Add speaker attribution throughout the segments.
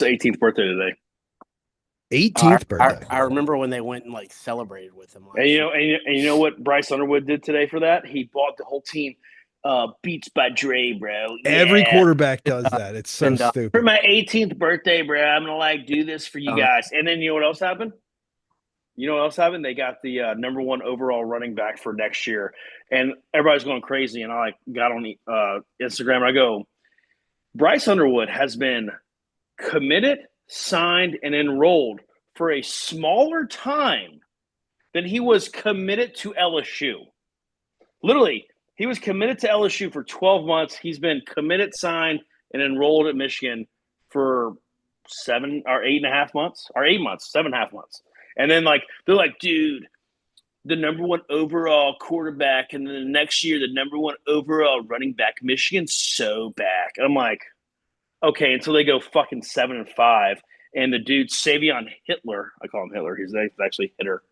Speaker 1: His 18th birthday today.
Speaker 2: 18th birthday.
Speaker 3: I remember when they went and like celebrated with him
Speaker 1: And
Speaker 3: last year.
Speaker 1: you know what Bryce Underwood did today for that? He bought the whole team Beats by Dre, bro.
Speaker 2: Every
Speaker 1: Yeah.
Speaker 2: quarterback does that. It's so
Speaker 3: And
Speaker 1: For
Speaker 2: stupid.
Speaker 1: my 18th birthday, bro, I'm gonna like do this for you
Speaker 3: Uh,
Speaker 1: guys. And then you know what else happened? You know what else happened? They got the number one overall running back for next year, and everybody's going crazy. And I like got on Instagram and I go, Bryce Underwood has been committed, signed, and enrolled for a smaller time than he was committed to LSU. Literally, he was committed to LSU for 12 months. He's been committed, signed, and enrolled at Michigan for 7 or 8.5 months, or 8 months, 7.5 months. And then like they're like, dude, the number one overall quarterback, and then the next year the number one overall running back. Michigan's so back. And I'm like, okay, until they go fucking 7-5, and the dude Savion Hitler, I call him Hitler. He's actually Hitter,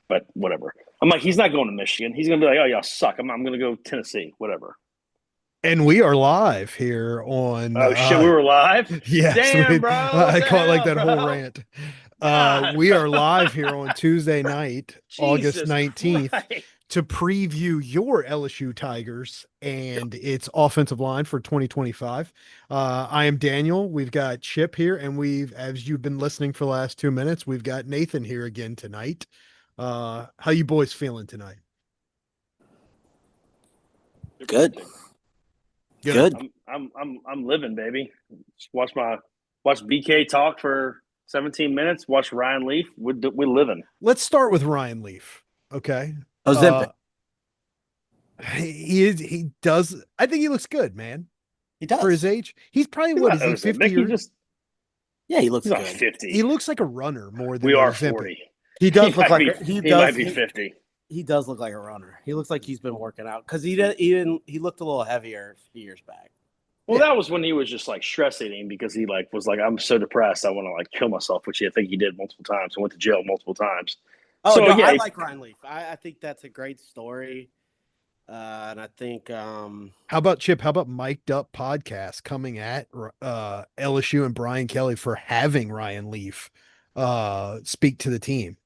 Speaker 1: but whatever. I'm like, he's not going to Michigan. He's gonna be like, oh y'all suck. I'm gonna go Tennessee, whatever.
Speaker 2: And we are live here on
Speaker 1: Oh shit, we were live.
Speaker 2: yes,
Speaker 1: Damn, bro.
Speaker 2: I caught like that whole
Speaker 1: bro?
Speaker 2: rant.
Speaker 1: God,
Speaker 2: We are live here on Tuesday night, August
Speaker 1: Jesus
Speaker 2: 19th,
Speaker 1: Christ.
Speaker 2: to preview your LSU Tigers and its offensive line for 2025. I am Daniel. We've got Chip here, and as you've been listening for the last 2 minutes, we've got Nathan here again tonight. How you boys feeling tonight?
Speaker 3: Good.
Speaker 1: I'm living, baby. Just watch BK talk for 17 minutes. Watch Ryan Leaf. We're living.
Speaker 2: Let's start with Ryan Leaf. Okay.
Speaker 3: Ozempic.
Speaker 2: He does. I think he looks good, man.
Speaker 3: He does.
Speaker 2: For his age. He's probably, what is he, 50 years?
Speaker 3: Yeah, he looks
Speaker 1: He's not
Speaker 3: good.
Speaker 1: 50.
Speaker 2: He looks like a runner more than
Speaker 1: We are
Speaker 2: Ozempic.
Speaker 1: 40.
Speaker 3: He does look like
Speaker 1: he might be 50.
Speaker 3: He does look like a runner. He looks like he's been working out because he looked a little heavier a few years back.
Speaker 1: Well, that was when he was just like stress eating because he like was like, I'm so depressed, I want to like kill myself, which I think he did multiple times and went to jail multiple times.
Speaker 3: Oh,
Speaker 1: so,
Speaker 3: no,
Speaker 1: yeah,
Speaker 3: I like Ryan Leaf. I think that's a great story. And I think
Speaker 2: how about Chip? How about Mic'd Up podcast coming at LSU and Brian Kelly for having Ryan Leaf speak to the team?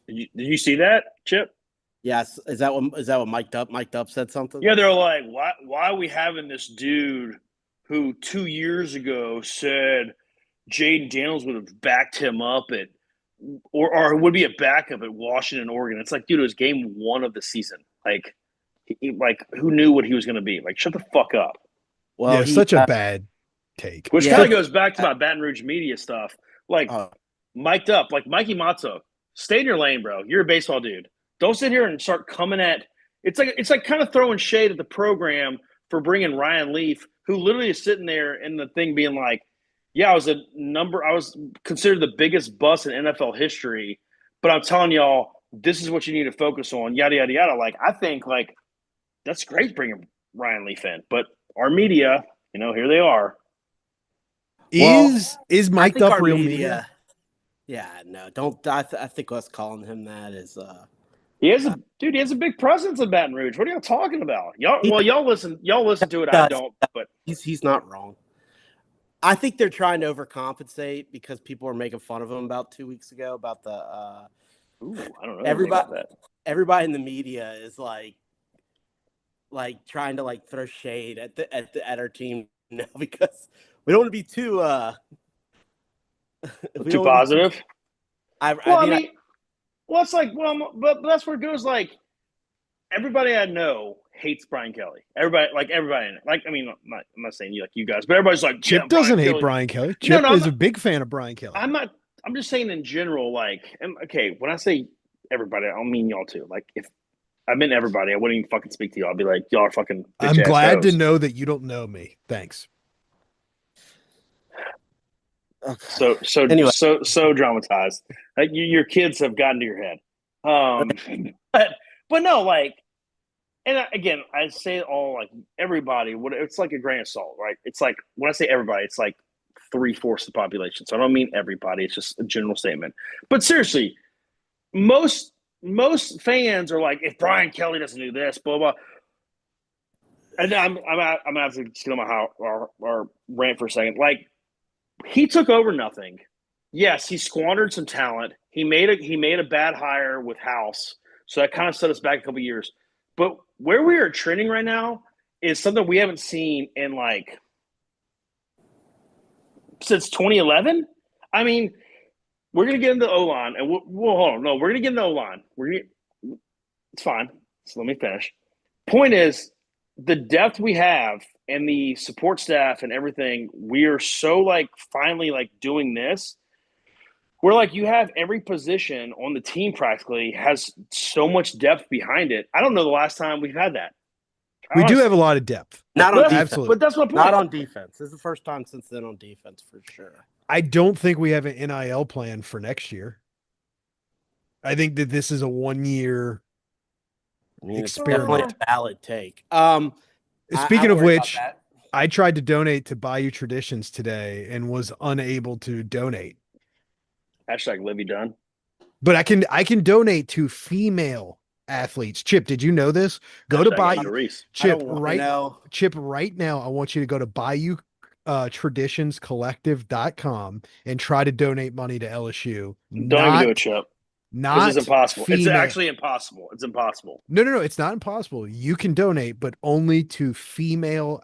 Speaker 1: Did you see that, Chip?
Speaker 3: yes, is that what Mic'd Up said something?
Speaker 1: Yeah, they're like, why are we having this dude who 2 years ago said Jaden Daniels would have backed him up at or would be a backup at Washington, Oregon? It's like, dude, it was game one of the season. Like, who knew what he was going to be? Like, shut the fuck up.
Speaker 2: Well, yeah, such a bad take.
Speaker 1: Which kind of goes back to my Baton Rouge media stuff. Like, Mic'd Up, like Mikey Matzo, stay in your lane, bro. You're a baseball dude. Don't sit here and start coming at. It's like kind of throwing shade at the program for bringing Ryan Leaf, who literally is sitting there in the thing being like, yeah, I was considered the biggest bust in NFL history, but I'm telling y'all, this is what you need to focus on, yada, yada, yada. Like, I think, like, that's great bringing Ryan Leaf in, but our media, here they are.
Speaker 2: Is Mic'd Up real media?
Speaker 3: Yeah, no, don't. I think us calling him that is.
Speaker 1: He has a big presence in Baton Rouge. What are y'all talking about? Y'all listen to it. I don't, but
Speaker 3: he's not wrong. I think they're trying to overcompensate because people were making fun of him about 2 weeks ago about the.
Speaker 1: I don't know.
Speaker 3: Everybody in the media is like trying to like throw shade at our team now because we don't want to be too
Speaker 1: positive.
Speaker 3: It's
Speaker 1: like, but that's where it goes. Like, everybody I know hates Brian Kelly. Everybody, like, I mean, I'm not saying you guys, but everybody's like,
Speaker 2: Chip doesn't hate Brian Kelly. Chip is a big fan of Brian Kelly.
Speaker 1: I'm just saying in general, like, okay, when I say everybody, I don't mean y'all too. Like, if I meant everybody, I wouldn't even fucking speak to y'all. I'd be like, y'all are fucking.
Speaker 2: I'm glad to know that you don't know me. Thanks.
Speaker 1: Okay. So dramatized. Like, your kids have gotten to your head. But no, like, and again, I say it all, like, everybody. It's like a grain of salt, right? It's like, when I say everybody, it's like 3/4 of the population. So I don't mean everybody. It's just a general statement. But seriously, most fans are like, if Brian Kelly doesn't do this, blah blah. And I'm gonna have to get on our rant for a second. Like, he took over nothing. Yes, he squandered some talent. He made a bad hire with House, so that kind of set us back a couple years. But where we are trending right now is something we haven't seen in like since 2011. I mean, we're gonna get into O-line, and we'll hold on. No, we're gonna get into O-line. It's fine. So let me finish. Point is, the depth we have and the support staff and everything, we are so like finally like doing this. Where like you have every position on the team practically has so much depth behind it. I don't know the last time we've had that.
Speaker 2: We do have a lot of depth.
Speaker 3: Not on defense.
Speaker 2: Absolutely.
Speaker 1: But that's my point.
Speaker 3: Not on defense. This is the first time since then on defense for sure.
Speaker 2: I don't think we have an NIL plan for next year. I think that this is a 1-year experiment.
Speaker 3: It's definitely a valid take.
Speaker 2: Speaking of which, I tried to donate to Bayou Traditions today and was unable to donate.
Speaker 1: Hashtag Livy Dunn.
Speaker 2: But I can donate to female athletes. Chip, did you know this? Go to Bayou. Chip right now. I want you to go to Bayou traditionscollective.com and try to donate money to LSU.
Speaker 1: Don't even do it, Chip.
Speaker 2: This
Speaker 1: is impossible.
Speaker 2: Female.
Speaker 1: It's actually impossible. It's impossible.
Speaker 2: No. It's not impossible. You can donate, but only to female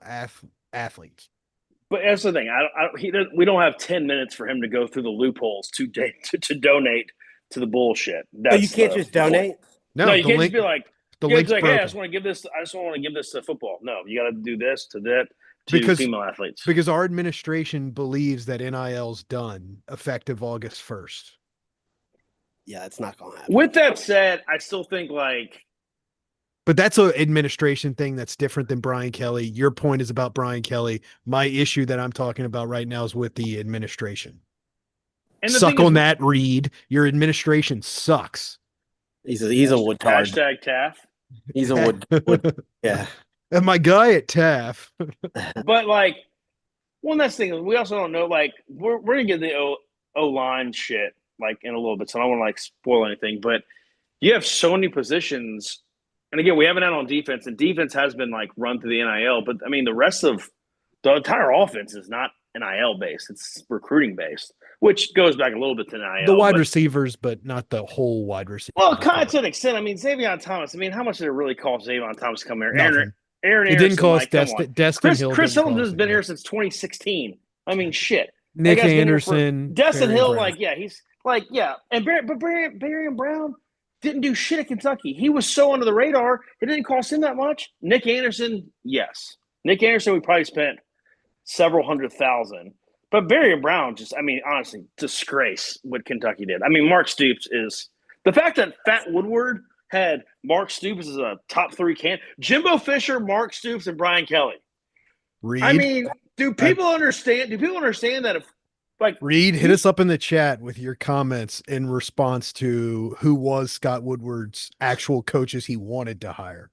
Speaker 2: athletes.
Speaker 1: But that's the thing. We don't have 10 minutes for him to go through the loopholes to donate to the bullshit.
Speaker 3: So you can't just donate?
Speaker 1: No, you can't just be like, hey, I just want to give this to football. No, you got to do this to that to female athletes.
Speaker 2: Because our administration believes that NIL's done effective August 1st.
Speaker 3: Yeah, it's not going to happen.
Speaker 1: With that said, I still think
Speaker 2: but that's an administration thing that's different than Brian Kelly. Your point is about Brian Kelly. My issue that I'm talking about right now is with the administration. And suck on that, Reed. Your administration sucks.
Speaker 3: He's a woodtard.
Speaker 1: Hashtag TAF.
Speaker 3: He's a wood. Yeah.
Speaker 2: And my guy at TAF.
Speaker 1: But one last thing, we also don't know. We're gonna get the O-line shit in a little bit, so I don't want to spoil anything. But you have so many positions. And again, we haven't had on defense, and defense has been run through the NIL. But I mean, the rest of the entire offense is not NIL based; it's recruiting based, which goes back a little bit to NIL.
Speaker 2: The wide receivers, but not the whole wide receiver.
Speaker 1: Well, kind of to an extent. I mean, Xavier Thomas. I mean, how much did it really cost Xavier Thomas to come here?
Speaker 2: Nothing.
Speaker 1: Aaron
Speaker 2: it didn't cost Destin Hill.
Speaker 1: Chris Hilton has been here since 2016. I mean, shit.
Speaker 2: Nick Anderson,
Speaker 1: Destin Hill, he's and Barian Brown didn't do shit at Kentucky. He was so under the radar, it didn't cost him that much. Nick Anderson, yes. Nick Anderson, we probably spent several $100,000. But Barian Brown honestly, disgrace what Kentucky did. I mean, Mark Stoops is – the fact that Fat Woodward had Mark Stoops as a top 3 Jimbo Fisher, Mark Stoops, and Brian Kelly.
Speaker 2: Reed,
Speaker 1: I mean, do people understand that if
Speaker 2: Reed, hit us up in the chat with your comments in response to who was Scott Woodward's actual coaches he wanted to hire.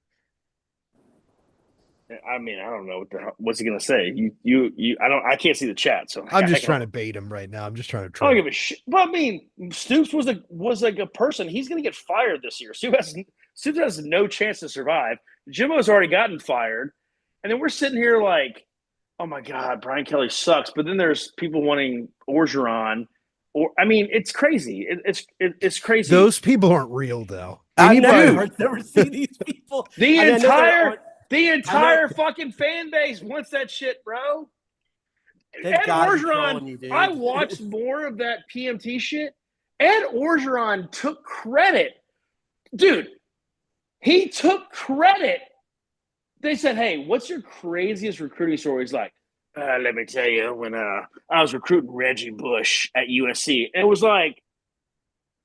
Speaker 1: I mean, I don't know what's he gonna say. I can't see the chat, so
Speaker 2: I'm just trying to bait him right now. I'm just trying to try.
Speaker 1: I don't give a shit. But I mean, Stoops was a person. He's gonna get fired this year. Stoops has no chance to survive. Jimbo's already gotten fired, and then we're sitting here oh my God, Brian Kelly sucks. But then there's people wanting Orgeron. It's crazy. It's crazy.
Speaker 2: Those people aren't real, though.
Speaker 3: I've never seen these people.
Speaker 1: The entire fucking fan base wants that shit, bro. Ed Orgeron, I watched more of that PMT shit. Ed Orgeron took credit. Dude, he took credit. They said, hey, what's your craziest recruiting story? He's like, let me tell you, when I was recruiting Reggie Bush at USC. And it was like,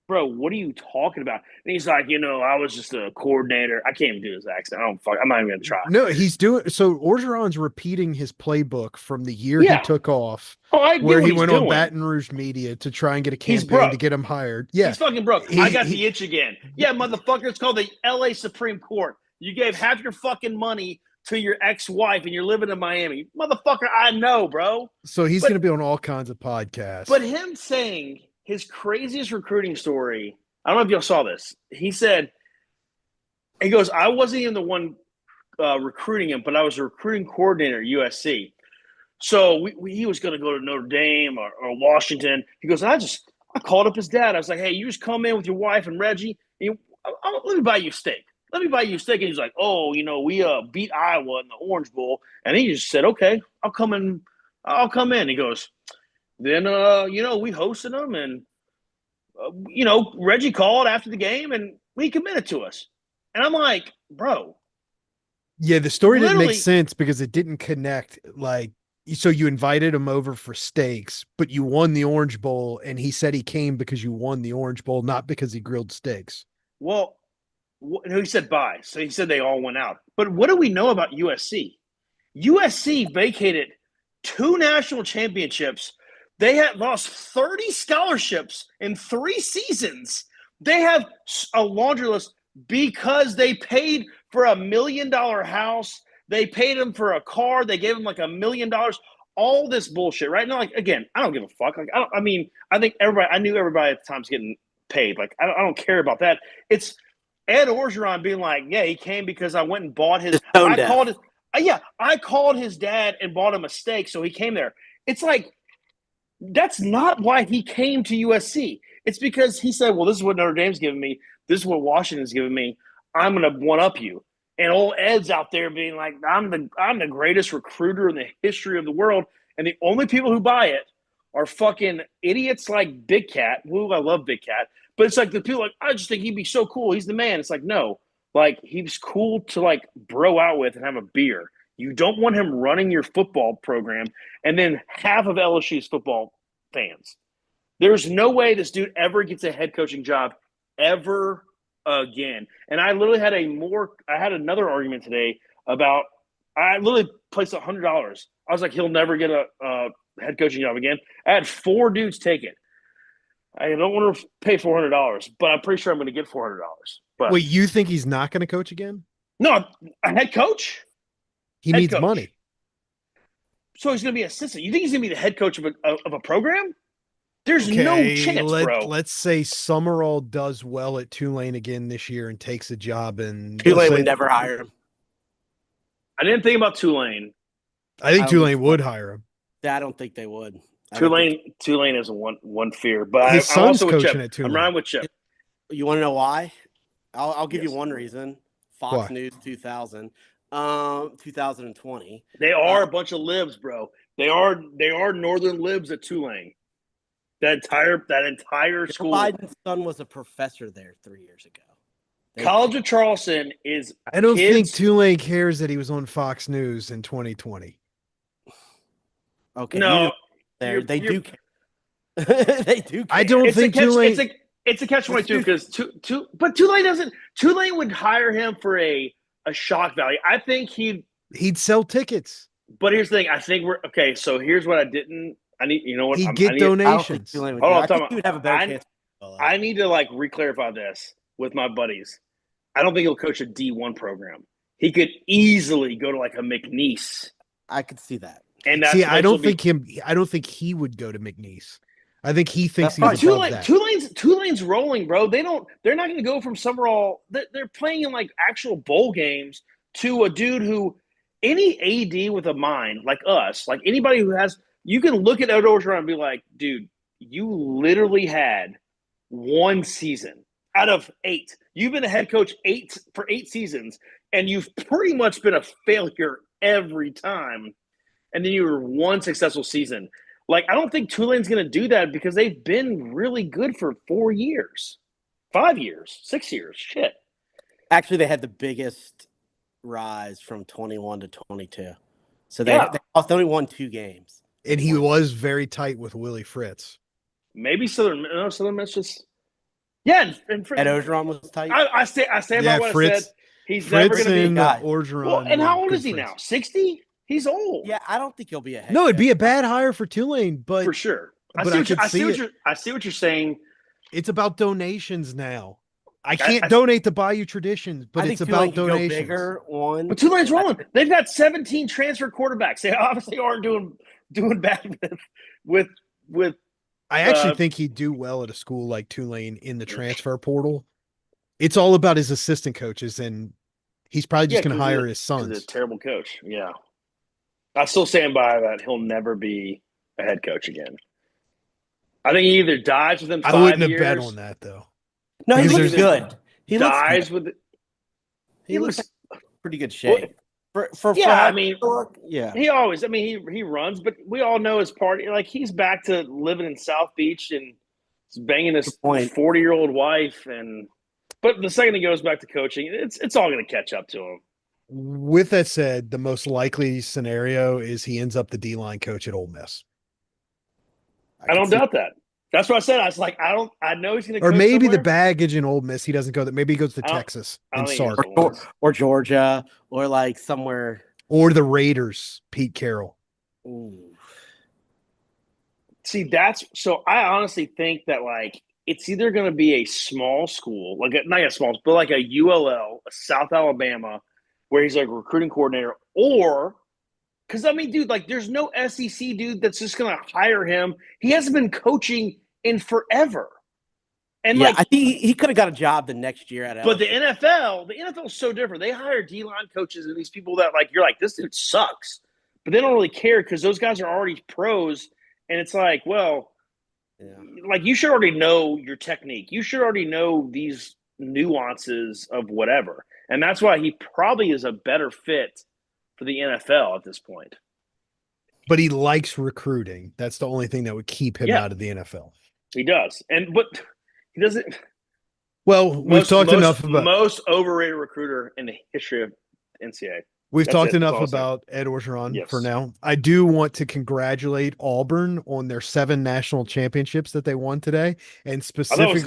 Speaker 1: bro, what are you talking about? And he's like, I was just a coordinator. I can't even do his accent. I'm not even going to try.
Speaker 2: No, he's doing – so Orgeron's repeating his playbook from the year he took off where he went on Baton Rouge Media to try and get a campaign to get him hired. Yeah.
Speaker 1: He's fucking broke. I got the itch again. Yeah, motherfucker, it's called the LA Supreme Court. You gave half your fucking money to your ex-wife and you're living in Miami. Motherfucker, I know, bro.
Speaker 2: So he's going to be on all kinds of podcasts.
Speaker 1: But him saying his craziest recruiting story, I don't know if y'all saw this. He goes, I wasn't even the one recruiting him, but I was a recruiting coordinator at USC. So he was going to go to Notre Dame or Washington. He goes, I called up his dad. I was like, hey, you just come in with your wife and Reggie. And let me buy you a steak. Let me buy you a steak. And he's like, oh, we beat Iowa in the Orange Bowl. And he just said, okay, I'll come in. He goes, then, we hosted them. And, Reggie called after the game and he committed to us. And I'm like, bro.
Speaker 2: Yeah, the story didn't make sense because it didn't connect. Like, so you invited him over for steaks, but you won the Orange Bowl, and he said he came because you won the Orange Bowl, not because he grilled steaks.
Speaker 1: Well, he said bye. So he said they all went out. But what do we know about USC? USC vacated 2 national championships. They had lost 30 scholarships in 3 seasons. They have a laundry list because they paid for $1 million house. They paid him for a car. They gave him like $1 million. All this bullshit, right? Now, like, again, I don't give a fuck. Like, I think I knew everybody at the time's getting paid. Like, I don't care about that. It's Ed Orgeron being like, yeah, he came because I went and bought his. I called his dad and bought him a steak, so he came there. It's like, that's not why he came to USC. It's because he said, well, this is what Notre Dame's giving me. This is what Washington's giving me. I'm going to one-up you. And old Ed's out there being like, I'm the greatest recruiter in the history of the world. And the only people who buy it are fucking idiots like Big Cat. Ooh, I love Big Cat. But it's like the people like, I just think he'd be so cool. He's the man. It's like, no. Like, he's cool to, like, bro out with and have a beer. You don't want him running your football program and then half of LSU's football fans. There's no way this dude ever gets a head coaching job ever again. And I literally had another argument today about, I literally placed $100. I was like, he'll never get a head coaching job again. I had 4 dudes take it. I don't want to pay $400, but I'm pretty sure I'm going to get $400. But
Speaker 2: wait, you think he's not going to coach again?
Speaker 1: No, a head coach?
Speaker 2: He needs money.
Speaker 1: So he's going to be an assistant. You think he's going to be the head coach of a program? There's no chance, bro.
Speaker 2: Let's say Summerall does well at Tulane again this year and takes a job, and
Speaker 3: Tulane would never hire him.
Speaker 1: I didn't think about Tulane.
Speaker 2: I think Tulane would hire him.
Speaker 3: Yeah, I don't think they would.
Speaker 1: Tulane is one fear, but
Speaker 2: his son's coaching at Tulane.
Speaker 1: I'm riding with Chip.
Speaker 3: You want to know why? I'll give you one reason. Fox
Speaker 2: Why?
Speaker 3: News 2020.
Speaker 1: They are a bunch of libs, bro. They are northern libs at Tulane. That entire school.
Speaker 3: Biden's son was a professor there 3 years ago.
Speaker 1: College of Charleston is.
Speaker 2: I don't think Tulane cares that he was on Fox News in 2020.
Speaker 3: Okay.
Speaker 1: No,
Speaker 3: they do care. They do care.
Speaker 2: I don't think Tulane.
Speaker 1: It's a catch-22 because but Tulane would hire him for a shock value. I think he'd
Speaker 2: sell tickets.
Speaker 1: But here's the thing. I think we're okay. So here's what I need. You know what?
Speaker 2: He'd get donations.
Speaker 3: Hold on, I think he would have a better chance.
Speaker 1: I need to re-clarify this with my buddies. I don't think he'll coach a D1 program. He could easily go to a McNeese.
Speaker 3: I could see that.
Speaker 1: And
Speaker 2: I don't think he would go to McNeese. I think he thinks he's above that.
Speaker 1: Tulane's rolling, bro. They're not going to go from Summerall. They're playing in actual bowl games to a dude who any AD with a mind like us, like anybody who has, you can look at Ed Orgeron and be like, dude, you literally had 1 season out of 8. You've been a head coach for 8 seasons, and you've pretty much been a failure every time. And then you were 1 successful season. I don't think Tulane's going to do that because they've been really good for 4 years, 5 years, 6 years. Shit.
Speaker 3: Actually, they had the biggest rise from 21 to 22. So they only won 2 games.
Speaker 2: And he was very tight with Willie Fritz.
Speaker 1: Maybe Southern Miss just – yeah. And
Speaker 3: Ed Orgeron was tight.
Speaker 1: I say about what
Speaker 2: Fritz,
Speaker 1: I said. He's
Speaker 2: Fritz
Speaker 1: never going to be a guy.
Speaker 2: Orgeron.
Speaker 1: Well, and how old is he now? 60? He's old.
Speaker 3: Yeah, I don't think he'll be a head.
Speaker 2: No, it'd be a bad hire for Tulane, but
Speaker 1: for sure. I see what you're saying.
Speaker 2: It's about donations now. I can't donate to Bayou Traditions, but it's about donations.
Speaker 3: Bigger one.
Speaker 1: But Tulane's rolling. They've got 17 transfer quarterbacks. They obviously aren't doing bad with.
Speaker 2: I actually think he'd do well at a school like Tulane in the transfer portal. It's all about his assistant coaches, and he's probably just going to hire his sons.
Speaker 1: He's a terrible coach. Yeah. I still stand by that. He'll never be a head coach again. I think he either dies within 5
Speaker 2: I wouldn't
Speaker 1: years.
Speaker 2: have bet on that though.
Speaker 3: No, he
Speaker 2: Because
Speaker 3: looks
Speaker 2: there's-
Speaker 3: good. He
Speaker 1: dies
Speaker 3: looks good.
Speaker 1: with.
Speaker 3: He looks
Speaker 1: looks.
Speaker 3: pretty good shape. For
Speaker 1: Yeah,
Speaker 3: how
Speaker 1: I mean,
Speaker 3: he look, yeah.
Speaker 1: he always. I mean, he runs, but we all know his party. Like he's back to living in South Beach and he's banging his 40-year-old wife. But the second he goes back to coaching, it's all going to catch up to him.
Speaker 2: With that said, the most likely scenario is he ends up the D-line coach at Ole Miss.
Speaker 1: I don't doubt that. That's what I said. I was like, I know he's going to.
Speaker 2: Or maybe
Speaker 1: somewhere.
Speaker 2: the baggage in Ole Miss, he doesn't go. That maybe he goes to Texas and Sark,
Speaker 3: or Georgia, or like somewhere,
Speaker 2: or the Raiders. Pete Carroll.
Speaker 3: Ooh.
Speaker 1: See, so. I honestly think that like it's either going to be a small school, like not a small, but like a ULL, a South Alabama, where he's like recruiting coordinator, or. Because, I mean, dude, like, there's no SEC dude that's just going to hire him. He hasn't been coaching in forever. And,
Speaker 3: yeah, I think he could have got a job the next year at LSU.
Speaker 1: But the NFL is so different. They hire D-line coaches and these people that, like, you're like, this dude sucks. But they don't really care because those guys are already pros. And it's like, well, like, you should already know your technique. You should already know these nuances of whatever. And that's why he probably is a better fit for the NFL at this point.
Speaker 2: But he likes recruiting. That's the only thing that would keep him out of the NFL.
Speaker 1: He does. But he doesn't.
Speaker 2: Well, we've talked enough about
Speaker 1: most overrated recruiter in the history of NCAA.
Speaker 2: We've talked enough about Ed Orgeron for now. I do want to congratulate Auburn on their 7 national championships that they won today, and specifically,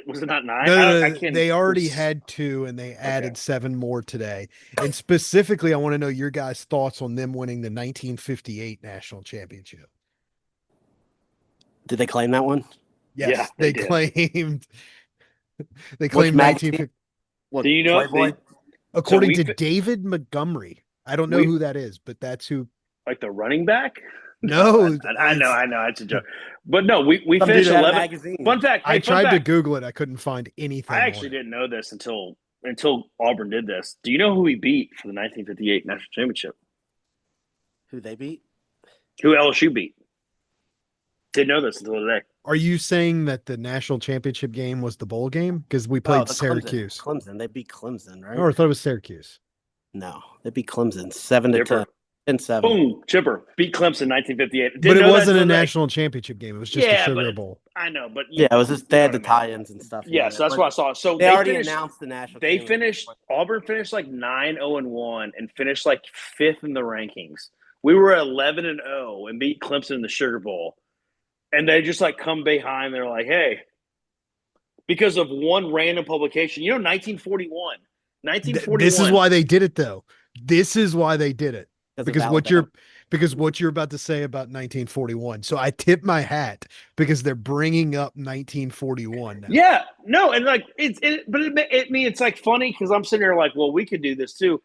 Speaker 1: was it not 9?
Speaker 2: No, they already had 2, and they added 7 more today. And specifically, I want to know your guys' thoughts on them winning the 1958 national championship.
Speaker 3: Did they claim that one?
Speaker 2: Yes,
Speaker 1: yeah,
Speaker 2: they claimed. They claimed 1950.
Speaker 1: Do you know?
Speaker 2: According to David Montgomery. I don't know who that is, but that's who.
Speaker 1: Like the running back?
Speaker 2: No.
Speaker 1: I know. It's a joke. But no, we finished 11. Fun fact.
Speaker 2: I tried to Google it. I couldn't find anything.
Speaker 1: I actually didn't know this until Auburn did this. Do you know who we beat for the 1958 national championship?
Speaker 3: Who they beat?
Speaker 1: Who LSU beat? Didn't know this until today.
Speaker 2: Are you saying that the national championship game was the bowl game? Because we played Syracuse.
Speaker 3: Clemson. They beat Clemson, right?
Speaker 2: Oh, I thought it was Syracuse.
Speaker 3: No, they beat Clemson 7-10. 10-7.
Speaker 1: Boom, Chipper beat Clemson 1958.
Speaker 2: But it wasn't a national championship game. It was just a Sugar Bowl.
Speaker 1: I know, but
Speaker 3: it was just they had the tie-ins and stuff.
Speaker 1: Yeah, so that's what I saw. So
Speaker 3: they already announced the national.
Speaker 1: Auburn finished like 9-0-1 and finished like 5th in the rankings. We were 11-0 and beat Clemson in the Sugar Bowl. And they just like come behind. They're like, hey, because of one random publication, 1941.
Speaker 2: This is why they did it, though. This is why they did it. Because what you're about to say about 1941. So I tip my hat because they're bringing up 1941 now.
Speaker 1: Yeah, no, and like it's like funny because I'm sitting there like, well, we could do this too.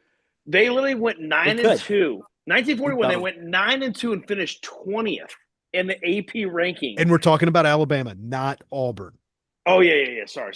Speaker 1: They literally went 9-2. 1941, they went 9-2 and finished 20th in the AP ranking.
Speaker 2: And we're talking about Alabama, not Auburn.
Speaker 1: Oh yeah. Sorry.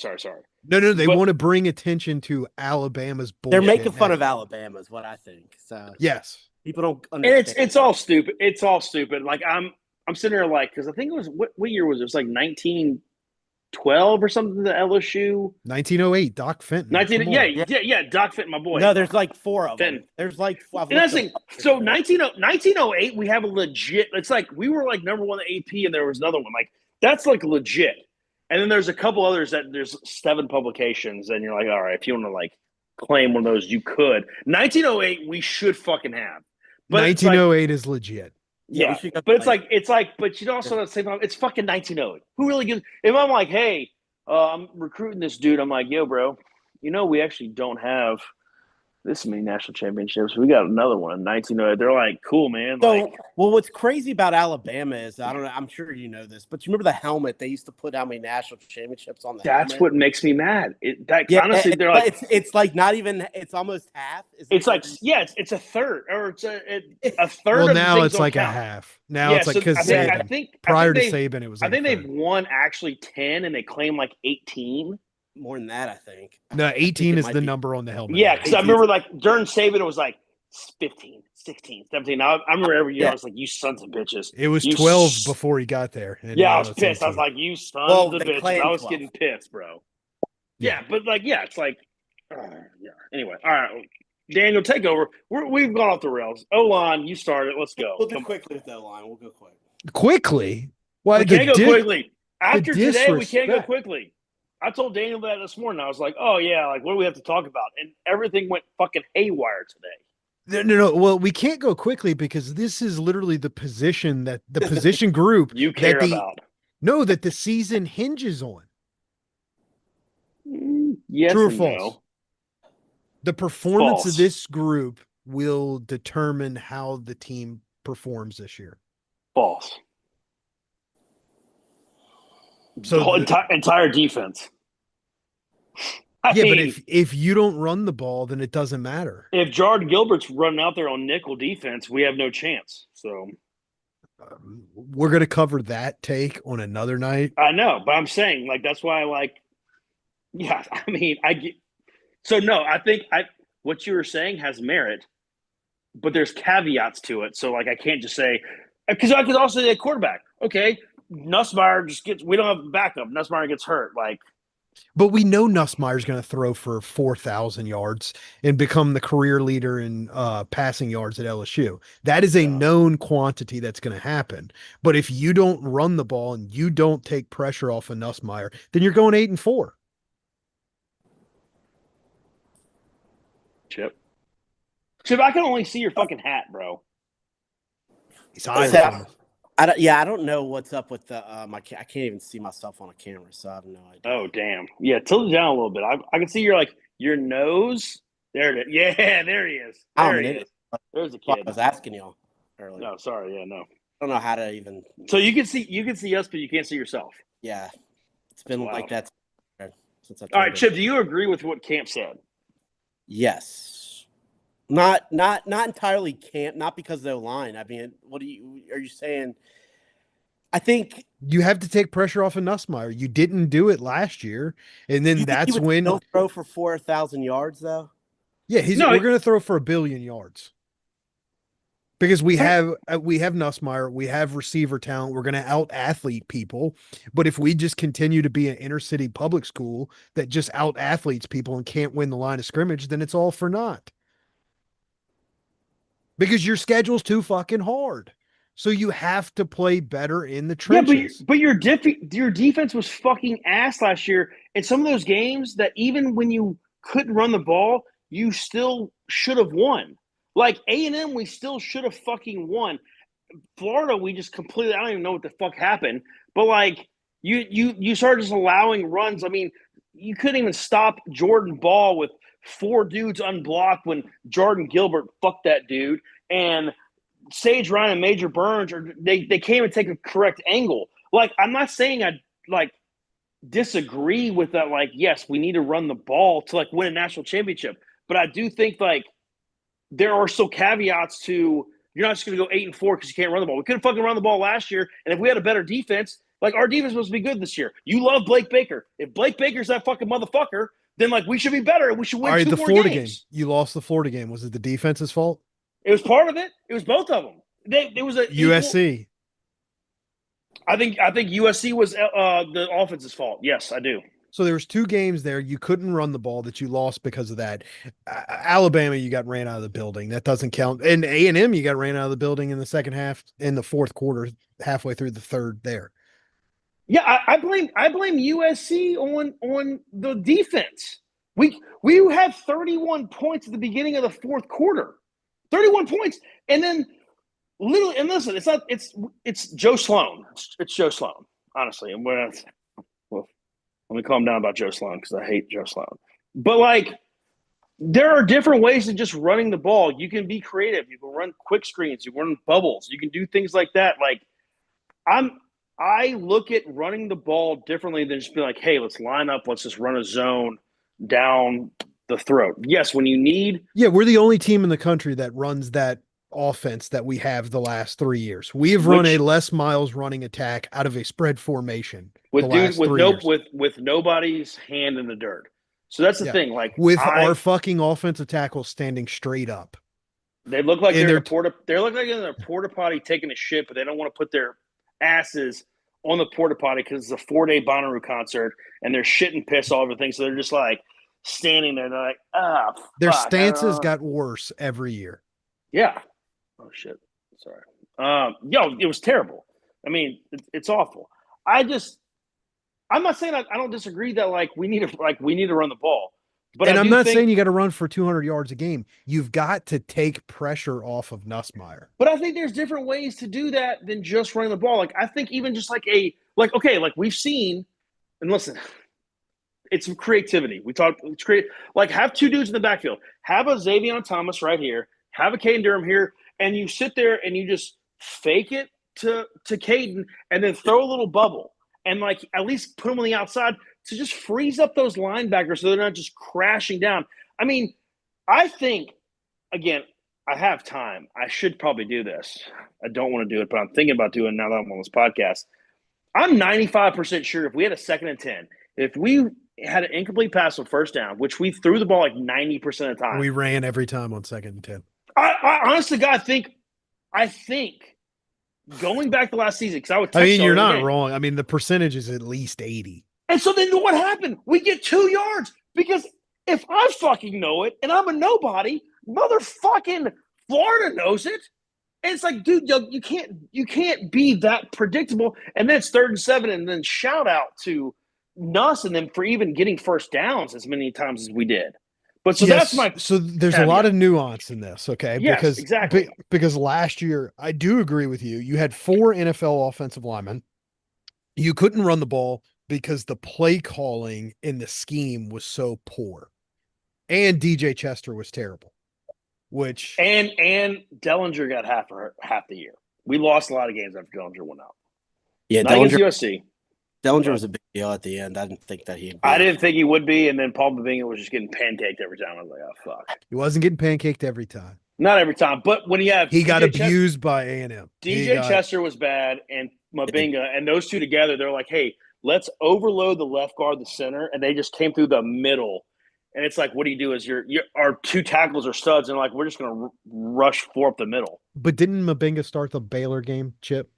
Speaker 2: No. They want to bring attention to Alabama's bullshit.
Speaker 3: They're making fun of Alabama, is what I think. So
Speaker 2: yes,
Speaker 3: people don't understand.
Speaker 1: And it's all stupid. It's all stupid. Like I'm sitting there like because I think it was what year was it? It was like 1912 or something. The LSU
Speaker 2: 1908. Doc Fenton.
Speaker 1: Yeah. Doc Fenton, my boy.
Speaker 3: No, there's like 4 of
Speaker 1: them.
Speaker 3: There's like 5.
Speaker 1: And that's so 1908. We have a legit. It's like we were like number 1 in AP, and there was another one. Like that's like legit. And then there's a couple others that there's 7 publications, and you're like, all right, if you want to like claim one of those, you could. 1908, we should fucking have.
Speaker 2: But 1908 is legit.
Speaker 1: Yeah, but but you also at the same time, it's fucking 1908. Who really gives? If I'm like, hey, I'm recruiting this dude, I'm like, yo, bro, we actually don't have this many national championships. We got another one in 1908. They're like, cool, man.
Speaker 3: So, what's crazy about Alabama is, I don't know, I'm sure you know this, but you remember the helmet? They used to put how many national championships on the helmet?
Speaker 1: That's what makes me mad. Honestly, they're like,
Speaker 3: it's like not even, it's almost half.
Speaker 1: It's like, it's a third, or it's a third.
Speaker 2: Well, now it's like a half. Now it's like because
Speaker 1: I think
Speaker 2: prior to Saban, it was.
Speaker 1: I think they've won actually 10, and they claim like 18.
Speaker 3: More than that, I think.
Speaker 2: No, 18 is the number on the helmet.
Speaker 1: Yeah, because I remember like during Saban, it was like 15, 16, 17. I remember every year I was like, you sons of bitches.
Speaker 2: It was 12 before he got there. And
Speaker 1: I was pissed. 18. I was like, you sons of bitches. I was 12. Getting pissed, bro. Yeah, but like, it's like, yeah. Anyway, all right. Daniel, take over. We've gone off the rails. O-line, you started. Let's go.
Speaker 3: We'll go quickly with the O-line. We'll go quick.
Speaker 2: Quickly? Why
Speaker 1: we can't go quickly. After today, we can't go quickly. I told Daniel that this morning. I was like, oh, yeah, like, what do we have to talk about? And everything went fucking haywire today.
Speaker 2: No. Well, we can't go quickly because this is literally the position that the position group
Speaker 1: you care about.
Speaker 2: No, that the season hinges on.
Speaker 1: Yes.
Speaker 2: True or false?
Speaker 1: No.
Speaker 2: The performance of this group will determine how the team performs this year.
Speaker 1: False.
Speaker 2: So
Speaker 1: the whole entire defense.
Speaker 2: But if you don't run the ball, then it doesn't matter.
Speaker 1: If Jordan Gilbert's running out there on nickel defense, we have no chance. So
Speaker 2: we're going to cover that take on another night.
Speaker 1: I know, but I'm saying, like, that's why I like. Yeah, I mean, I get. So no, I think what you were saying has merit, but there's caveats to it. So like, I can't just say because I could also say a quarterback. Okay, Nussmeier just gets. We don't have backup. Nussmeier gets hurt. Like,
Speaker 2: but we know Nussmeier's going to throw for 4,000 yards and become the career leader in passing yards at LSU. That is a known quantity that's going to happen. But if you don't run the ball and you don't take pressure off of Nussmeier, then you're going 8-4.
Speaker 1: Chip, I can only see your fucking hat, bro.
Speaker 2: He's high.
Speaker 3: I don't know what's up with the I can't even see myself on a camera, so I have no idea.
Speaker 1: Oh damn! Yeah, tilt it down a little bit. I can see your nose. There it is. Yeah, there he is. There he is. There's a kid.
Speaker 3: I was asking y'all earlier.
Speaker 1: No, sorry. Yeah, no.
Speaker 3: I don't know how to even.
Speaker 1: So you can see us, but you can't see yourself.
Speaker 3: Yeah, it's been like that since I.
Speaker 1: All right, Chip. Do you agree with what Camp said?
Speaker 3: Yes. Not entirely Camp, not because of the line. I mean, are you saying? I think
Speaker 2: you have to take pressure off of Nussmeier. You didn't do it last year, and then that's when
Speaker 3: he'll throw for 4,000 yards though.
Speaker 2: Yeah, we're going to throw for 1 billion yards because we have Nussmeier, we have receiver talent. We're going to out athlete people, but if we just continue to be an inner city public school that just out athletes people and can't win the line of scrimmage, then it's all for naught. Because your schedule's too fucking hard. So you have to play better in the trenches.
Speaker 1: Yeah, but your defense was fucking ass last year. In some of those games that even when you couldn't run the ball, you still should have won. Like A&M, we still should have fucking won. Florida, we just completely – I don't even know what the fuck happened. But, like, you started just allowing runs. I mean, you couldn't even stop Jordan Ball with 4 dudes unblocked when Jordan Gilbert fucked that dude. And Sage Ryan and Major Burns, they can't even take a correct angle. Like, I'm not saying I, like, disagree with that. Like, yes, we need to run the ball to, like, win a national championship. But I do think, like, there are still caveats to you're not just going to go 8-4 because you can't run the ball. We couldn't fucking run the ball last year. And if we had a better defense, like, our defense must be good this year. You love Blake Baker. If Blake Baker's that fucking motherfucker, then, like, we should be better and we should win 2 more
Speaker 2: Florida
Speaker 1: games.
Speaker 2: Game. You lost the Florida game. Was it the defense's fault?
Speaker 1: It was part of it. It was both of them. It was a
Speaker 2: USC.
Speaker 1: I think USC was the offense's fault. Yes, I do.
Speaker 2: So there was 2 games there. You couldn't run the ball that you lost because of that. Alabama, you got ran out of the building. That doesn't count. And A&M, you got ran out of the building in the second half, in the fourth quarter, halfway through the third there.
Speaker 1: Yeah, I blame USC on the defense. We had 31 points at the beginning of the fourth quarter. 31 points. And then literally, and listen, it's Joe Sloan. It's Joe Sloan, honestly. And let me calm down about Joe Sloan because I hate Joe Sloan. But, like, there are different ways of just running the ball. You can be creative. You can run quick screens. You can run bubbles. You can do things like that. Like, I look at running the ball differently than just being like, hey, let's line up. Let's just run a zone down the throat. Yes, when you need –
Speaker 2: Yeah, we're the only team in the country that runs that offense that we have the last 3 years. We have run a Les Miles running attack out of a spread formation
Speaker 1: with nobody's hand in the dirt. So that's the thing. Like,
Speaker 2: with our fucking offensive tackle standing straight up.
Speaker 1: They look like
Speaker 2: In
Speaker 1: they're
Speaker 2: their
Speaker 1: they look like they're in a porta potty taking a shit, but they don't want to put their asses on the porta potty because it's a 4-day Bonnaroo concert and they're shit and piss all over things. So they're just like standing there. They're like,
Speaker 2: their
Speaker 1: fuck.
Speaker 2: stances got worse every year.
Speaker 1: Yeah. Oh shit. Sorry. It was terrible. I mean, it's awful. I'm not saying I don't disagree that like we need to run the ball. But
Speaker 2: I'm not saying you got to run for 200 yards a game. You've got to take pressure off of Nussmeier.
Speaker 1: But I think there's different ways to do that than just running the ball. Like I think even just like we've seen, and listen, it's some creativity. It's create like have two dudes in the backfield, have a Xavier Thomas right here, have a Caden Durham here, and you sit there and you just fake it to Caden and then throw a little bubble and like at least put them on the outside to just freeze up those linebackers so they're not just crashing down. I mean, I think again, I have time. I should probably do this. I don't want to do it, but I'm thinking about doing it now that I'm on this podcast. I'm 95% sure if we had a 2nd and 10, if we had an incomplete pass on first down, which we threw the ball like 90% of the time.
Speaker 2: We ran every time on 2nd and 10.
Speaker 1: I honestly, God, I think going back to last season, because
Speaker 2: you're not wrong. I mean, the percentage is at least 80.
Speaker 1: And so then what happened? We get 2 yards because if I fucking know it and I'm a nobody, motherfucking Florida knows it. And it's like, dude, you can't be that predictable. And then it's 3rd and 7, and then shout out to Nuss and them for even getting first downs as many times as we did. But so that's my
Speaker 2: so there's a lot of nuance in this, okay?
Speaker 1: Yes,
Speaker 2: because
Speaker 1: exactly.
Speaker 2: Because last year, I do agree with you. You had 4 NFL offensive linemen. You couldn't run the ball because the play calling in the scheme was so poor. And DJ Chester was terrible. Which
Speaker 1: and Dellinger got half the year. We lost a lot of games after Dellinger went out.
Speaker 3: Yeah,
Speaker 1: not against USC.
Speaker 3: Dellinger was a big deal at the end. I didn't think that
Speaker 1: I didn't think he would be, and then Paul Babinga was just getting pancaked every time. I was like, oh fuck.
Speaker 2: He wasn't getting pancaked every time.
Speaker 1: Not every time, but when
Speaker 2: he got abused by A&M.
Speaker 1: DJ Chester was bad, and Mabinga, and those two together, they're like, hey, let's overload the left guard, the center, and they just came through the middle. And it's like, what do you do? Is our 2 tackles are studs, and like we're just going to rush 4 up the middle.
Speaker 2: But didn't Mabinga start the Baylor game, Chip?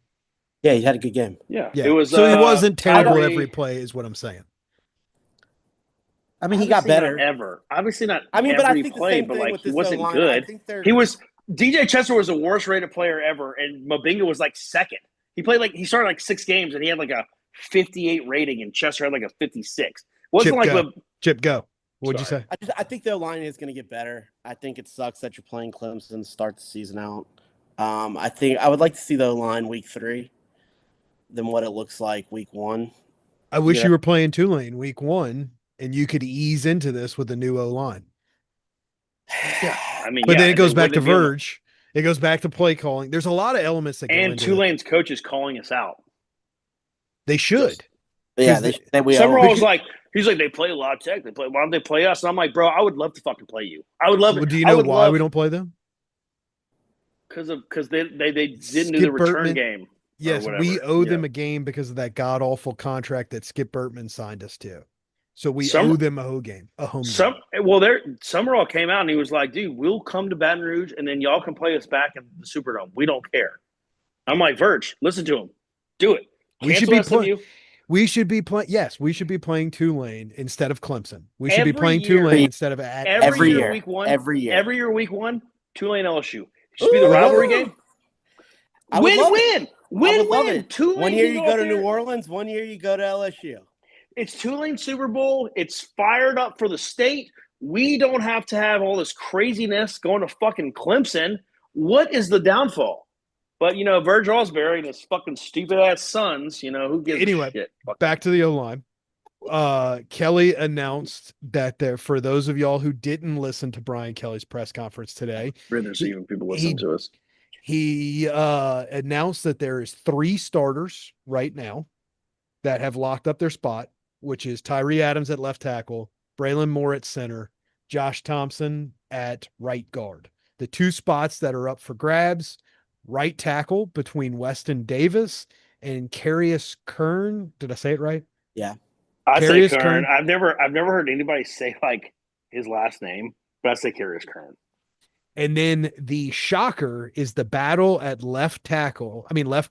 Speaker 3: Yeah, he had a good game.
Speaker 1: Yeah.
Speaker 2: It was. So he wasn't terrible every play, is what I'm saying.
Speaker 3: I mean, he got better.
Speaker 1: Obviously not.
Speaker 3: I mean,
Speaker 1: every
Speaker 3: but I think
Speaker 1: play, but like he wasn't good. He was. DJ Chester was the worst rated player ever, and Mabinga was like 2nd. He started like 6 games, and he had like a 58 rating, and Chester had like a 56.
Speaker 2: Chip, go. What'd you say?
Speaker 3: I think their line is going to get better. I think it sucks that you're playing Clemson to start the season out. I think I would like to see the line week 3 than what it looks like week 1.
Speaker 2: I wish you were playing Tulane week 1 and you could ease into this with a new O-line.
Speaker 1: Yeah, I mean,
Speaker 2: but then it goes back to Verge. It goes back to play calling. There's a lot of elements that go into
Speaker 1: Tulane's coach is calling us out.
Speaker 2: They should.
Speaker 1: Summerall's like, he's like, they play a lot of tech. Why don't they play us? And I'm like, bro, I would love to fucking play you. I would love it.
Speaker 2: Do you know why we don't play them?
Speaker 1: Because they didn't do the return game.
Speaker 2: Yes, we owe them a game because of that god awful contract that Skip Bertman signed us to. So we owe them a home game.
Speaker 1: Well, Summerall came out and he was like, dude, we'll come to Baton Rouge and then y'all can play us back in the Superdome. We don't care. I'm like, Verge, listen to him. Do it.
Speaker 2: We should be playing. Yes, we should be playing Tulane instead of Clemson. We should be playing Tulane instead of
Speaker 1: every year. Week 1. Every year, week 1. Tulane LSU. It should be the rivalry game. Win.
Speaker 3: Tulane, 1 year you go to New Orleans. 1 year you go to LSU.
Speaker 1: It's Tulane Super Bowl. It's fired up for the state. We don't have to have all this craziness going to fucking Clemson. What is the downfall? But, Verge Osbury and his fucking stupid-ass sons, who gives a shit?
Speaker 2: Back to the O-line. Kelly announced that for those of y'all who didn't listen to Brian Kelly's press conference today.
Speaker 1: There's even people listening to us.
Speaker 2: He announced that there is 3 starters right now that have locked up their spot, which is Tyree Adams at left tackle, Braylon Moore at center, Josh Thompson at right guard. The 2 spots that are up for grabs, right tackle between Weston Davis and Carius Kern. Did I say it right?
Speaker 3: Yeah.
Speaker 1: I say Kern. I've never heard anybody say like his last name, but I say Carius Kern.
Speaker 2: And then the shocker is the battle at left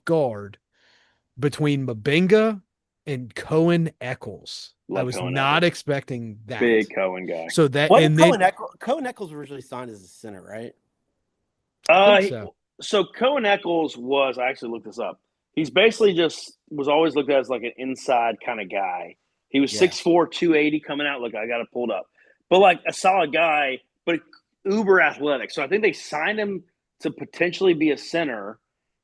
Speaker 2: guard between Mabinga and Cohen Eccles. I
Speaker 1: Love
Speaker 2: was
Speaker 1: Cohen
Speaker 2: not
Speaker 1: Eccles.
Speaker 2: expecting that.
Speaker 1: Big Cohen guy.
Speaker 2: So that
Speaker 3: What
Speaker 2: and
Speaker 3: Cohen
Speaker 2: then
Speaker 3: Cohen Eccles originally signed as a center, right?
Speaker 2: I think so.
Speaker 1: So Cohen Eccles was, I actually looked this up. He's basically was always looked at as like an inside kind of guy. He was 6'4", 280 coming out. Look, I got it pulled up. But like a solid guy, but uber athletic. So I think they signed him to potentially be a center.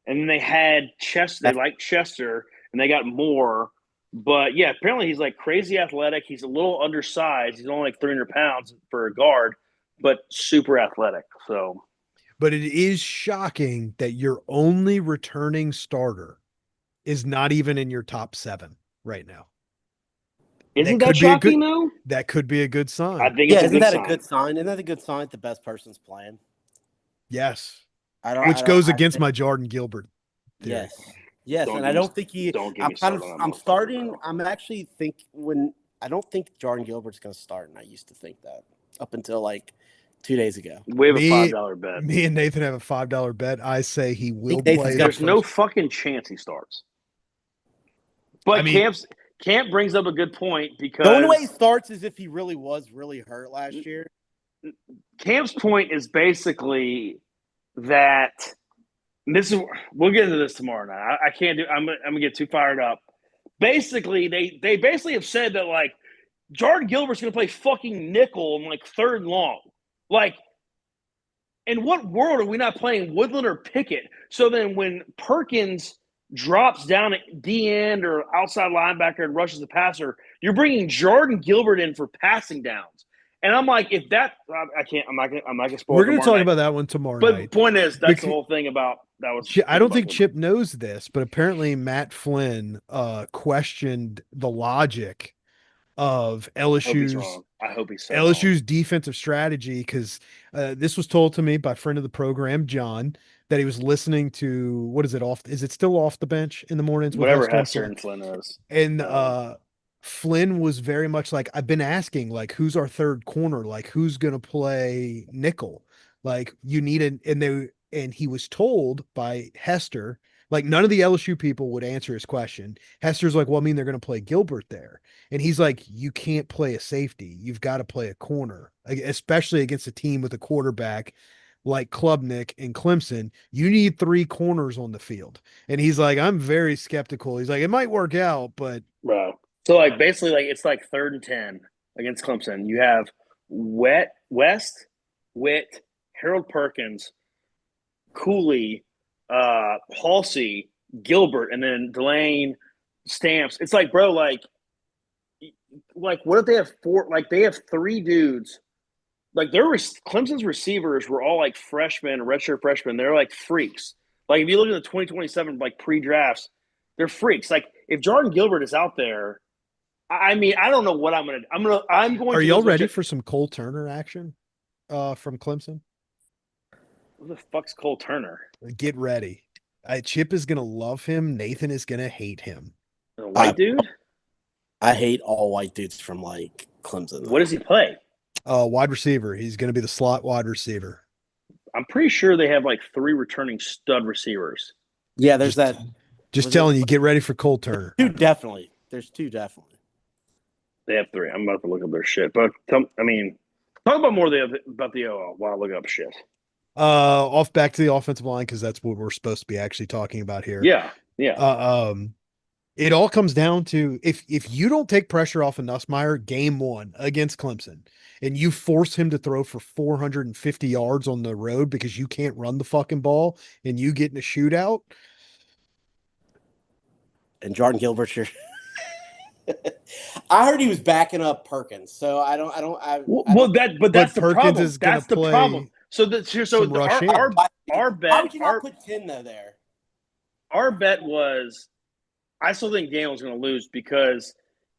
Speaker 1: And then they had Chester. They liked Chester, and they got more. But yeah, apparently he's like crazy athletic. He's a little undersized. He's only like 300 pounds for a guard, but super athletic. So,
Speaker 2: but it is shocking that your only returning starter is not even in your top 7 right now.
Speaker 1: Isn't that shocking though?
Speaker 2: That could be a good sign.
Speaker 1: I think it's
Speaker 3: isn't that a good sign? Isn't that a good sign that the best person's playing?
Speaker 2: Yes.
Speaker 3: Which
Speaker 2: goes against my Jordan Gilbert theory.
Speaker 3: Yes, and I don't think he. I'm actually I don't think Jordan Gilbert's going to start, and I used to think that up until like 2 days ago.
Speaker 1: We have a $5 bet.
Speaker 2: Me and Nathan have a $5 bet. I say he will play.
Speaker 1: There's no fucking chance he starts. But Camp brings up a good point because
Speaker 3: the only way he starts is if he really was really hurt last year.
Speaker 1: Camp's point is basically that we'll get into this tomorrow night. I can't do. I'm gonna get too fired up. Basically, they basically have said that like Jordan Gilbert's gonna play fucking nickel and like third and long. Like, in what world are we not playing Woodland or Pickett? So then when Perkins drops down at D end or outside linebacker and rushes the passer, you're bringing Jordan Gilbert in for passing downs. And I'm like, if that, I can't. I'm not gonna spoil.
Speaker 2: We're gonna talk about that one tomorrow night.
Speaker 1: But the point is, that's the whole thing about that was.
Speaker 2: I don't think Chip knows this, but apparently Matt Flynn questioned the logic of LSU's.
Speaker 1: I hope he's
Speaker 2: LSU's defensive strategy because this was told to me by a friend of the program, John, that he was listening to is it still off the bench in the mornings?
Speaker 1: Whatever Hester and Flynn is.
Speaker 2: And Flynn was very much like, I've been asking, like, who's our third corner? Like, who's going to play nickel? Like, you need and he was told by Hester, like, none of the LSU people would answer his question. Hester's like, well, I mean, they're going to play Gilbert there. And he's like, you can't play a safety. You've got to play a corner, especially against a team with a quarterback like Klubnik and Clemson. You need 3 corners on the field. And he's like, I'm very skeptical. He's like, it might work out, but.
Speaker 1: Bro. So, like, basically, like, it's like 3rd and 10 against Clemson. You have West, Witt, Harold Perkins, Cooley, Halsey, Gilbert, and then Delane, Stamps. It's like, bro, like what if they have 4? Like, they have 3 dudes. Like, Clemson's receivers were all like freshmen, redshirt freshmen. They're like freaks. Like, if you look at the 2027 like pre-drafts, they're freaks. Like, if Jordan Gilbert is out there, I mean, I don't know what I'm going to.
Speaker 2: Are y'all ready for some Cole Turner action from Clemson?
Speaker 1: Who the fuck's Cole Turner?
Speaker 2: Get ready. Chip is going to love him. Nathan is going to hate him.
Speaker 1: A white dude?
Speaker 3: I hate all white dudes from like Clemson.
Speaker 1: What does he play?
Speaker 2: Wide receiver. He's going to be the slot wide receiver.
Speaker 1: I'm pretty sure they have like 3 returning stud receivers.
Speaker 3: Yeah, there's that.
Speaker 2: Just telling you, get ready for Cole Turner.
Speaker 3: 2 definitely. There's 2 definitely.
Speaker 1: They have 3. I'm about to look up their shit. But, talk about more about the OL while I look up shit.
Speaker 2: Off back to the offensive line because that's what we're supposed to be actually talking about here.
Speaker 1: Yeah.
Speaker 2: It all comes down to if you don't take pressure off of Nussmeier game 1 against Clemson and you force him to throw for 450 yards on the road because you can't run the fucking ball and you get in a shootout.
Speaker 3: And Jordan Gilbert, I heard he was backing up Perkins, so I don't.
Speaker 1: That's the
Speaker 2: Perkins
Speaker 1: problem.
Speaker 2: Is that's
Speaker 1: the
Speaker 2: play
Speaker 1: problem. So our bet.
Speaker 3: Why would you not put Tinna there?
Speaker 1: Our bet was, I still think Daniel's going to lose because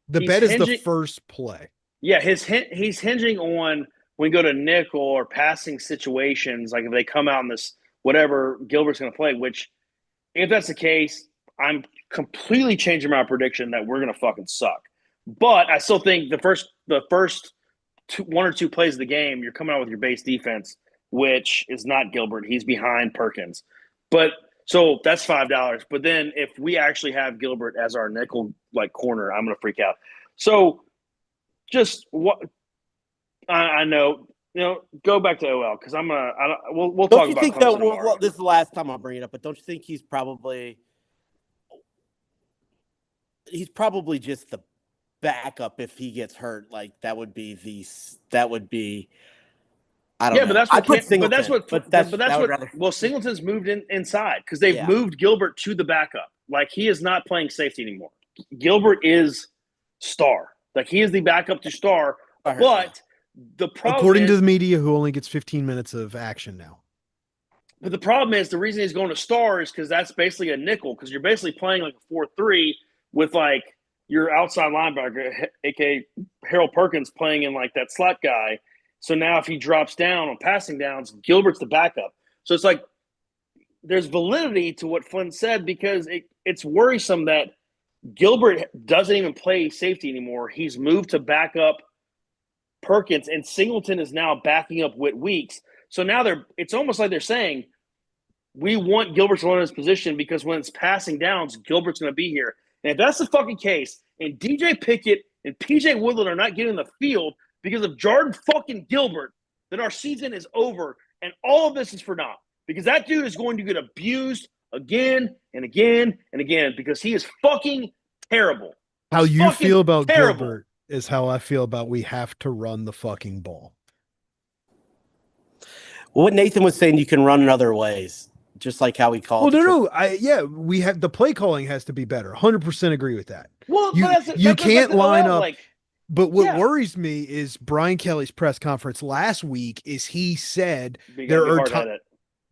Speaker 2: the bet is the first play.
Speaker 1: Yeah, he's hinging on when we go to nickel or passing situations, like if they come out in this whatever Gilbert's going to play. Which, if that's the case, I'm completely changing my prediction that we're going to fucking suck. But I still think the first 1 or 2 plays of the game, you're coming out with your base defense. which is not Gilbert. He's behind Perkins. But so that's $5. But then if we actually have Gilbert as our nickel like corner, I'm gonna freak out. So just what I know, go back to OL because we'll talk about.
Speaker 3: Don't you think though? Well, this is the last time I'll bring it up, but don't you think he's probably just the backup if he gets hurt? Like that would be. I don't know.
Speaker 1: Well, Singleton's moved inside because they've moved Gilbert to the backup. Like he is not playing safety anymore. Gilbert is star. Like he is the backup to star. But the problem,
Speaker 2: according to the media, who only gets 15 minutes of action now.
Speaker 1: But the problem is the reason he's going to star is because that's basically a nickel because you're basically playing like a 4-3 with like your outside linebacker, aka Harold Perkins, playing in like that slot guy. So now if he drops down on passing downs, Gilbert's the backup. So it's like there's validity to what Flynn said because it's worrisome that Gilbert doesn't even play safety anymore. He's moved to back up Perkins, and Singleton is now backing up Whit Weeks. So now it's almost like they're saying, we want Gilbert to learn his position because when it's passing downs, Gilbert's going to be here. And if that's the fucking case, and DJ Pickett and PJ Woodland are not getting the field because of Jordan fucking Gilbert, then our season is over, and all of this is for naught. Because that dude is going to get abused again and again and again because he is fucking terrible.
Speaker 2: How you feel about Gilbert is how I feel about we have to run the fucking ball.
Speaker 3: What Nathan was saying, you can run in other ways, just like how we call it.
Speaker 2: We have the play calling has to be better. 100% agree with that.
Speaker 1: Well,
Speaker 2: you can't line up. But what worries me is Brian Kelly's press conference last week is he said there are times.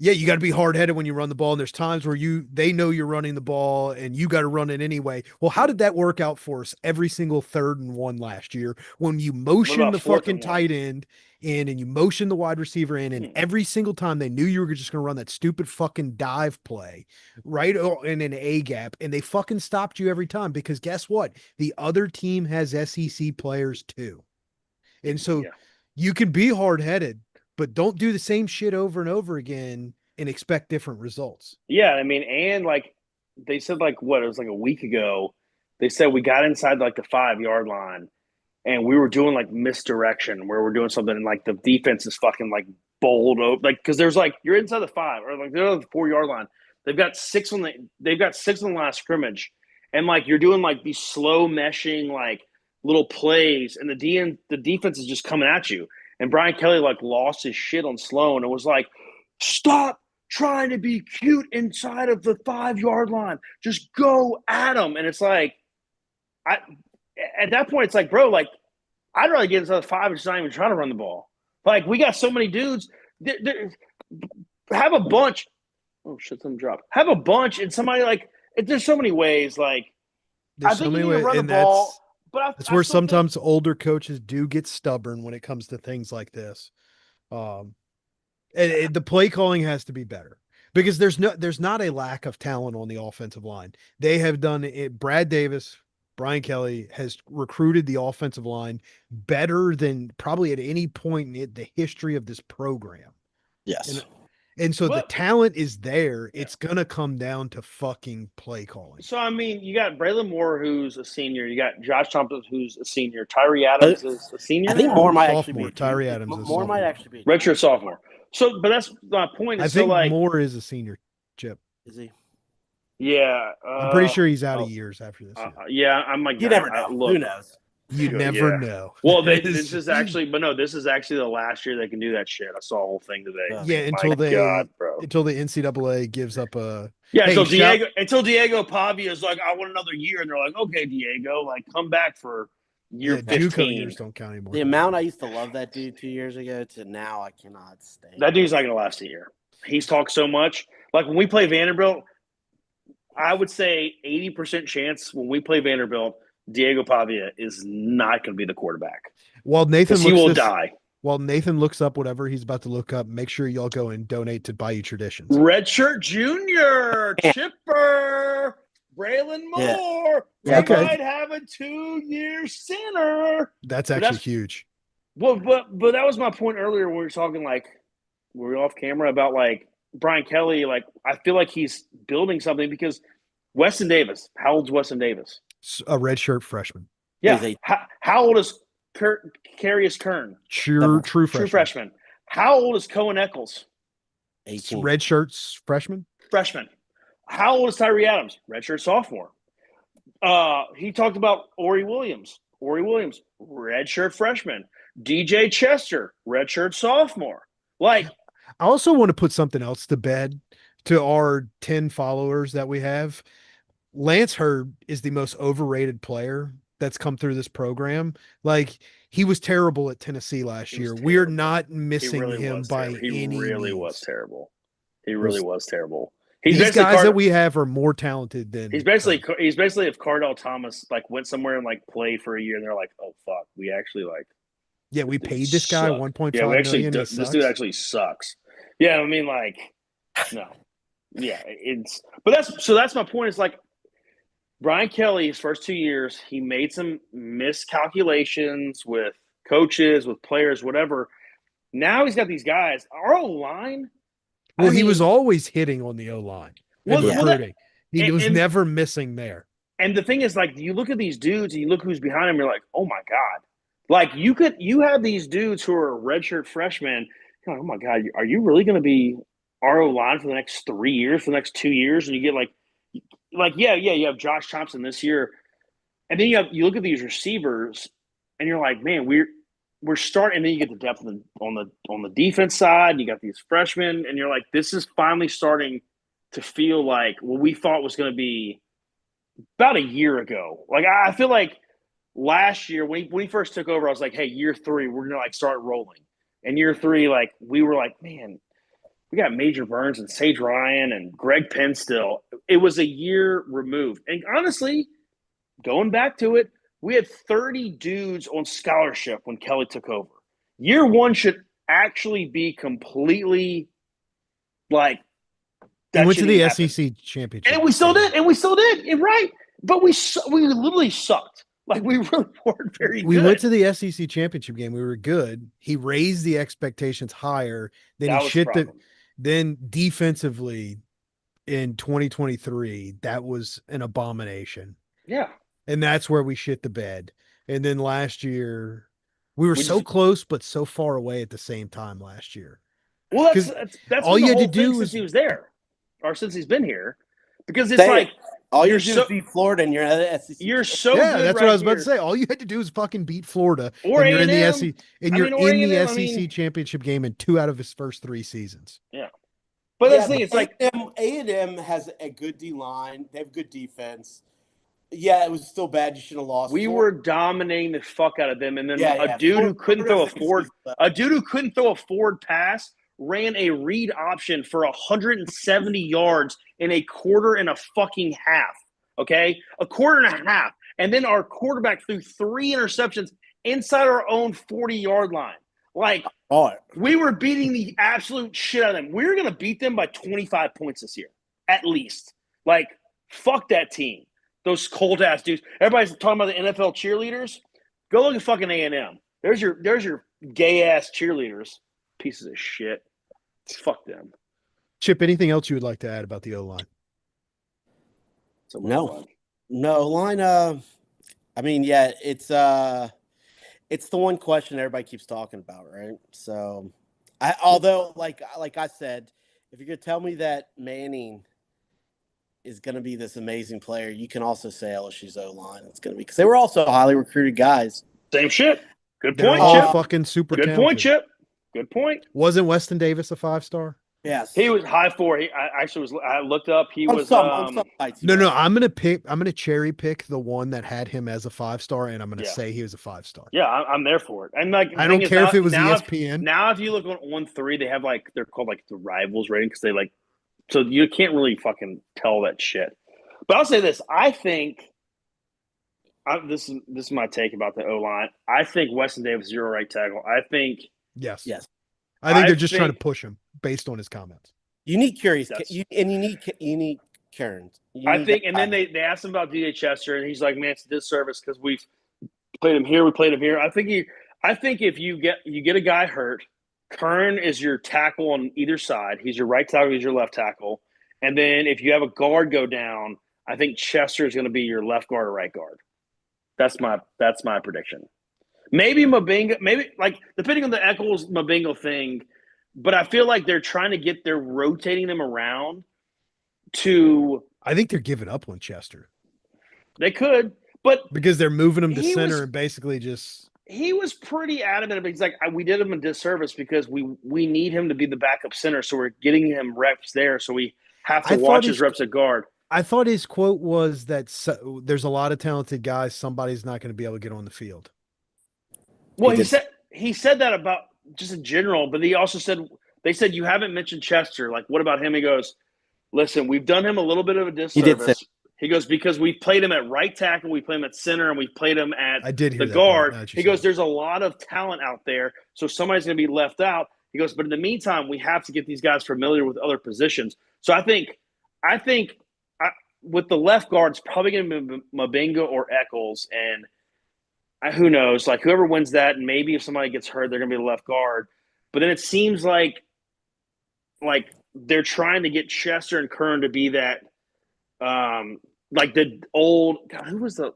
Speaker 2: Yeah, you got to be hard-headed when you run the ball, and there's times where they know you're running the ball, and you got to run it anyway. Well, how did that work out for us every single 3rd and 1 last year when you motion the fucking tight end in and you motion the wide receiver in, and every single time they knew you were just going to run that stupid fucking dive play, right, in an A gap, and they fucking stopped you every time because guess what? The other team has SEC players too. And so you can be hard-headed, but don't do the same shit over and over again and expect different results.
Speaker 1: Yeah, I mean, and like they said, like what it was like a week ago, they said we got inside like the 5-yard line, and we were doing like misdirection where we're doing something, and like the defense is fucking like bowled over, like because there's like you're inside the 5 or like they're on the 4-yard line. They've got 6 on the last scrimmage, and like you're doing like these slow meshing like little plays, and the defense is just coming at you. And Brian Kelly like lost his shit on Sloan and was like, stop trying to be cute inside of the 5-yard line. Just go at him. And it's like, at that point, it's like, bro, like, I'd rather get inside the 5 and just not even try to run the ball. Like, we got so many dudes. Have a bunch. Oh, shit, something dropped. Have a bunch and somebody like, there's so many ways. Like,
Speaker 2: there's so many ways. And that's where sometimes older coaches do get stubborn when it comes to things like this. And the play calling has to be better because there's not a lack of talent on the offensive line. They have done it. Brad Davis, Brian Kelly has recruited the offensive line better than probably at any point in the history of this program.
Speaker 3: Yes.
Speaker 2: And so the talent is there. It's going to come down to fucking play calling.
Speaker 1: So, I mean, you got Braylon Moore, who's a senior. You got Josh Thompson, who's a senior. Tyree Adams is a senior.
Speaker 3: I think Moore might actually be.
Speaker 2: Tyree Adams is
Speaker 3: Moore might actually be.
Speaker 1: Redshirt sophomore. So, but that's my point.
Speaker 2: I think Moore is a senior, Chip.
Speaker 3: Is he?
Speaker 1: Yeah.
Speaker 2: I'm pretty sure he's out of years after this.
Speaker 1: Yeah, I'm like,
Speaker 3: you never know. Who knows?
Speaker 2: You never know.
Speaker 1: Well, this is actually the last year they can do that shit. I saw a whole thing today.
Speaker 2: Yeah, until the NCAA gives up a
Speaker 1: until Diego Pavia is like, I want another year, and they're like, okay, Diego, like come back for year 15.
Speaker 2: Years don't count anymore.
Speaker 3: The amount I used to love that dude 2 years ago to now I cannot stand.
Speaker 1: That dude's not gonna last a year. He's talked so much. Like when we play Vanderbilt, I would say 80% chance when we play Vanderbilt, Diego Pavia is not going to be the quarterback.
Speaker 2: While Nathan
Speaker 1: die.
Speaker 2: While Nathan looks up whatever he's about to look up, make sure y'all go and donate to Bayou Traditions.
Speaker 1: Redshirt Junior, Chipper, Braylon Moore.
Speaker 3: Yeah.
Speaker 1: We might have a 2-year center.
Speaker 2: That's actually huge.
Speaker 1: Well, but that was my point earlier when we were talking like were we off camera about like Brian Kelly? Like, I feel like he's building something because Weston Davis. How old's Weston Davis?
Speaker 2: A redshirt freshman.
Speaker 1: Yeah. How old is Carius Kern?
Speaker 2: True
Speaker 1: freshman. How old is Cohen Eccles?
Speaker 3: 18.
Speaker 2: Redshirts freshman.
Speaker 1: How old is Tyree Adams? Redshirt sophomore. He talked about Ori Williams, redshirt freshman. DJ Chester, redshirt sophomore. Like,
Speaker 2: I also want to put something else to bed to our 10 followers that we have. Lance Hurd is the most overrated player that's come through this program. Like, he was terrible at Tennessee last year. We're not missing him by any means.
Speaker 1: He really was terrible.
Speaker 2: These guys that we have are more talented than
Speaker 1: he's basically if Cardell Thomas like went somewhere and like played for a year and they're like, oh fuck, we actually like
Speaker 2: we paid this guy 1.5 million.
Speaker 1: This dude actually sucks. Yeah, I mean, like, no. Yeah, that's my point. It's like Brian Kelly, his first 2 years, he made some miscalculations with coaches, with players, whatever. Now he's got these guys. Our O-line.
Speaker 2: Well, he was always hitting on the O-line. He was never missing there.
Speaker 1: And the thing is, like, you look at these dudes and you look who's behind them, you're like, oh my God. Like, you have these dudes who are redshirt freshmen. You're like, oh my God, are you really going to be our O-line for the next 3 years, for the next 2 years? And you get you have Josh Thompson this year. And then you look at these receivers and you're like, man, we're starting, and then you get the depth on the defense side. You got these freshmen, and you're like, this is finally starting to feel like what we thought was going to be about a year ago. Like, I feel like last year when he first took over, I was like, hey, year 3, we're going to like start rolling. And year 3, like, we were like, man, we got Major Burns and Sage Ryan and Greg Penn still. It was a year removed. And honestly, going back to it, we had 30 dudes on scholarship when Kelly took over. Year 1 should actually be completely like
Speaker 2: that. We went to the SEC championship,
Speaker 1: and we still did. Right? But we literally sucked. Like, we really weren't very good.
Speaker 2: We went to the SEC championship game. We were good. He raised the expectations higher. Then Then defensively in 2023, that was an abomination.
Speaker 1: Yeah.
Speaker 2: And that's where we shit the bed. And then last year, we were so close, but so far away at the same time last year.
Speaker 1: Well, that's all you had to do since he was there, or since he's been here, because it's like
Speaker 3: all you do is beat Florida, and you're at the SEC.
Speaker 1: You're so
Speaker 2: yeah.
Speaker 1: Good
Speaker 2: that's
Speaker 1: right
Speaker 2: what I was about
Speaker 1: here.
Speaker 2: to say. All you had to do is fucking beat Florida,
Speaker 1: or
Speaker 2: and you're
Speaker 1: A&M.
Speaker 2: in the SEC, and you're in the
Speaker 1: A&M,
Speaker 2: SEC championship game in 2 out of his first 3 seasons.
Speaker 1: Yeah. But that's the thing. It's like
Speaker 3: A&M has a good D line. They have good defense. Yeah, it was still bad. You should have lost.
Speaker 1: We were dominating the fuck out of them, and then a dude who couldn't throw a forward pass ran a read option for 170 yards in a quarter and a fucking half. Okay, a quarter and a half, and then our quarterback threw 3 interceptions inside our own 40-yard line. Like, we were beating the absolute shit out of them. We were gonna beat them by 25 points this year, at least. Like, fuck that team. Those cold ass dudes. Everybody's talking about the NFL cheerleaders. Go look at fucking A&M. There's your gay ass cheerleaders. Pieces of shit. Fuck them.
Speaker 2: Chip, anything else you would like to add about the O-line?
Speaker 3: No line. I mean, yeah, it's the one question everybody keeps talking about, right? So, although like I said, if you're gonna tell me that Manning is going to be this amazing player, you can also say LSU's O-line. It's going to be because they were also highly recruited guys.
Speaker 1: Same shit. Good
Speaker 2: They're
Speaker 1: point,
Speaker 2: all
Speaker 1: Chip.
Speaker 2: Fucking super.
Speaker 1: Good
Speaker 2: talented.
Speaker 1: point, Chip. Good point.
Speaker 2: Wasn't Weston Davis a 5-star?
Speaker 3: Yes,
Speaker 1: he was high 4. I looked up. He was.
Speaker 2: No. I'm gonna cherry pick the one that had him as a 5-star, and I'm gonna say he was a 5-star.
Speaker 1: Yeah, I'm there for it. And like,
Speaker 2: I don't care if it was ESPN.
Speaker 1: Now, if you look on 3, they have like they're called like the rivals rating because they like. So you can't really fucking tell that shit. But I'll say this: I think this is my take about the O-line. I think Weston Davis 0 right tackle. I think
Speaker 2: yes. I think they're just trying to push him based on his comments.
Speaker 3: You need curious, you need Karen.
Speaker 1: I think, and then they asked him about DJ Chester, and he's like, "Man, it's a disservice because we've played him here, we played him here." I think if you get a guy hurt, Kern is your tackle on either side. He's your right tackle. He's your left tackle. And then if you have a guard go down, I think Chester is going to be your left guard or right guard. That's my prediction. Maybe Mabinga, maybe like depending on the Eccles Mabinga thing, but I feel like they're rotating them around to.
Speaker 2: I think they're giving up on Chester.
Speaker 1: They could, but
Speaker 2: because they're moving him to center and basically just.
Speaker 1: He was pretty adamant. He's like, we did him a disservice because we need him to be the backup center, so we're getting him reps there, so we have to watch his reps at guard.
Speaker 2: I thought his quote was that there's a lot of talented guys. Somebody's not going to be able to get on the field.
Speaker 1: Well, he said that about just in general, but he also said they said you haven't mentioned Chester. Like, what about him? He goes, listen, we've done him a little bit of a disservice. He goes, because we played him at right tackle, we played him at center, and we played him at the guard. He goes, there's a lot of talent out there, so somebody's going to be left out. He goes, but in the meantime, we have to get these guys familiar with other positions. So I think with the left guard, it's probably going to be Mabinga or Eccles, and who knows? Like, whoever wins that, and maybe if somebody gets hurt, they're going to be the left guard. But then it seems like they're trying to get Chester and Kern to be that like the old – who was the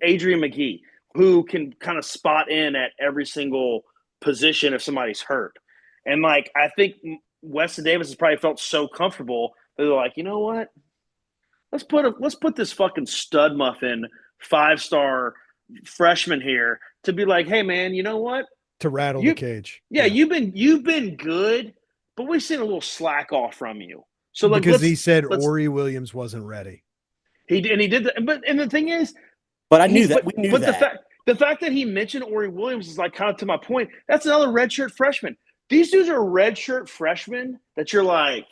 Speaker 1: Adrian McGee, who can kind of spot in at every single position if somebody's hurt. And, like, I think Weston Davis has probably felt so comfortable that they're like, you know what? Let's put this fucking stud muffin 5-star freshman here to be like, hey man, you know what?
Speaker 2: To rattle the cage.
Speaker 1: Yeah, you've been good, but we've seen a little slack off from you. So like
Speaker 2: because he said Ori Williams wasn't ready.
Speaker 1: He did that, but the thing is,
Speaker 3: but I knew that we knew
Speaker 1: that. The fact that he mentioned Ori Williams is like kind of to my point. That's another redshirt freshman. These dudes are redshirt freshmen that you're like.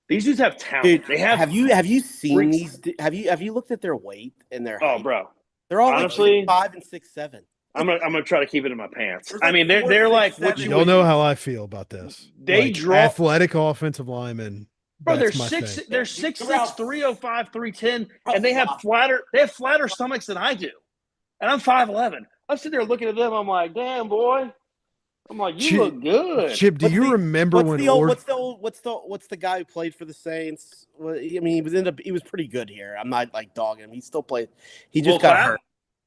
Speaker 1: These dudes have talent.
Speaker 3: Dude,
Speaker 1: they have.
Speaker 3: Have you seen these? Have you looked at their weight and their height?
Speaker 1: Oh, bro,
Speaker 3: they're all honestly like 5 and 6'7".
Speaker 1: I'm gonna try to keep it in my pants. I mean, they're like what
Speaker 2: you don't know how I feel about this.
Speaker 1: They
Speaker 2: like,
Speaker 1: draw
Speaker 2: athletic offensive linemen.
Speaker 1: Bro, they're 6'6", 305, 310, and they have flatter stomachs than I do, and I'm 5'11". I'm sitting there looking at them. I'm like, damn boy. I'm like, you look good.
Speaker 2: Chip, do you remember when?
Speaker 3: What's the guy who played for the Saints? Well, I mean, he was pretty good here. I'm not like dogging him. He still played. He just got hurt.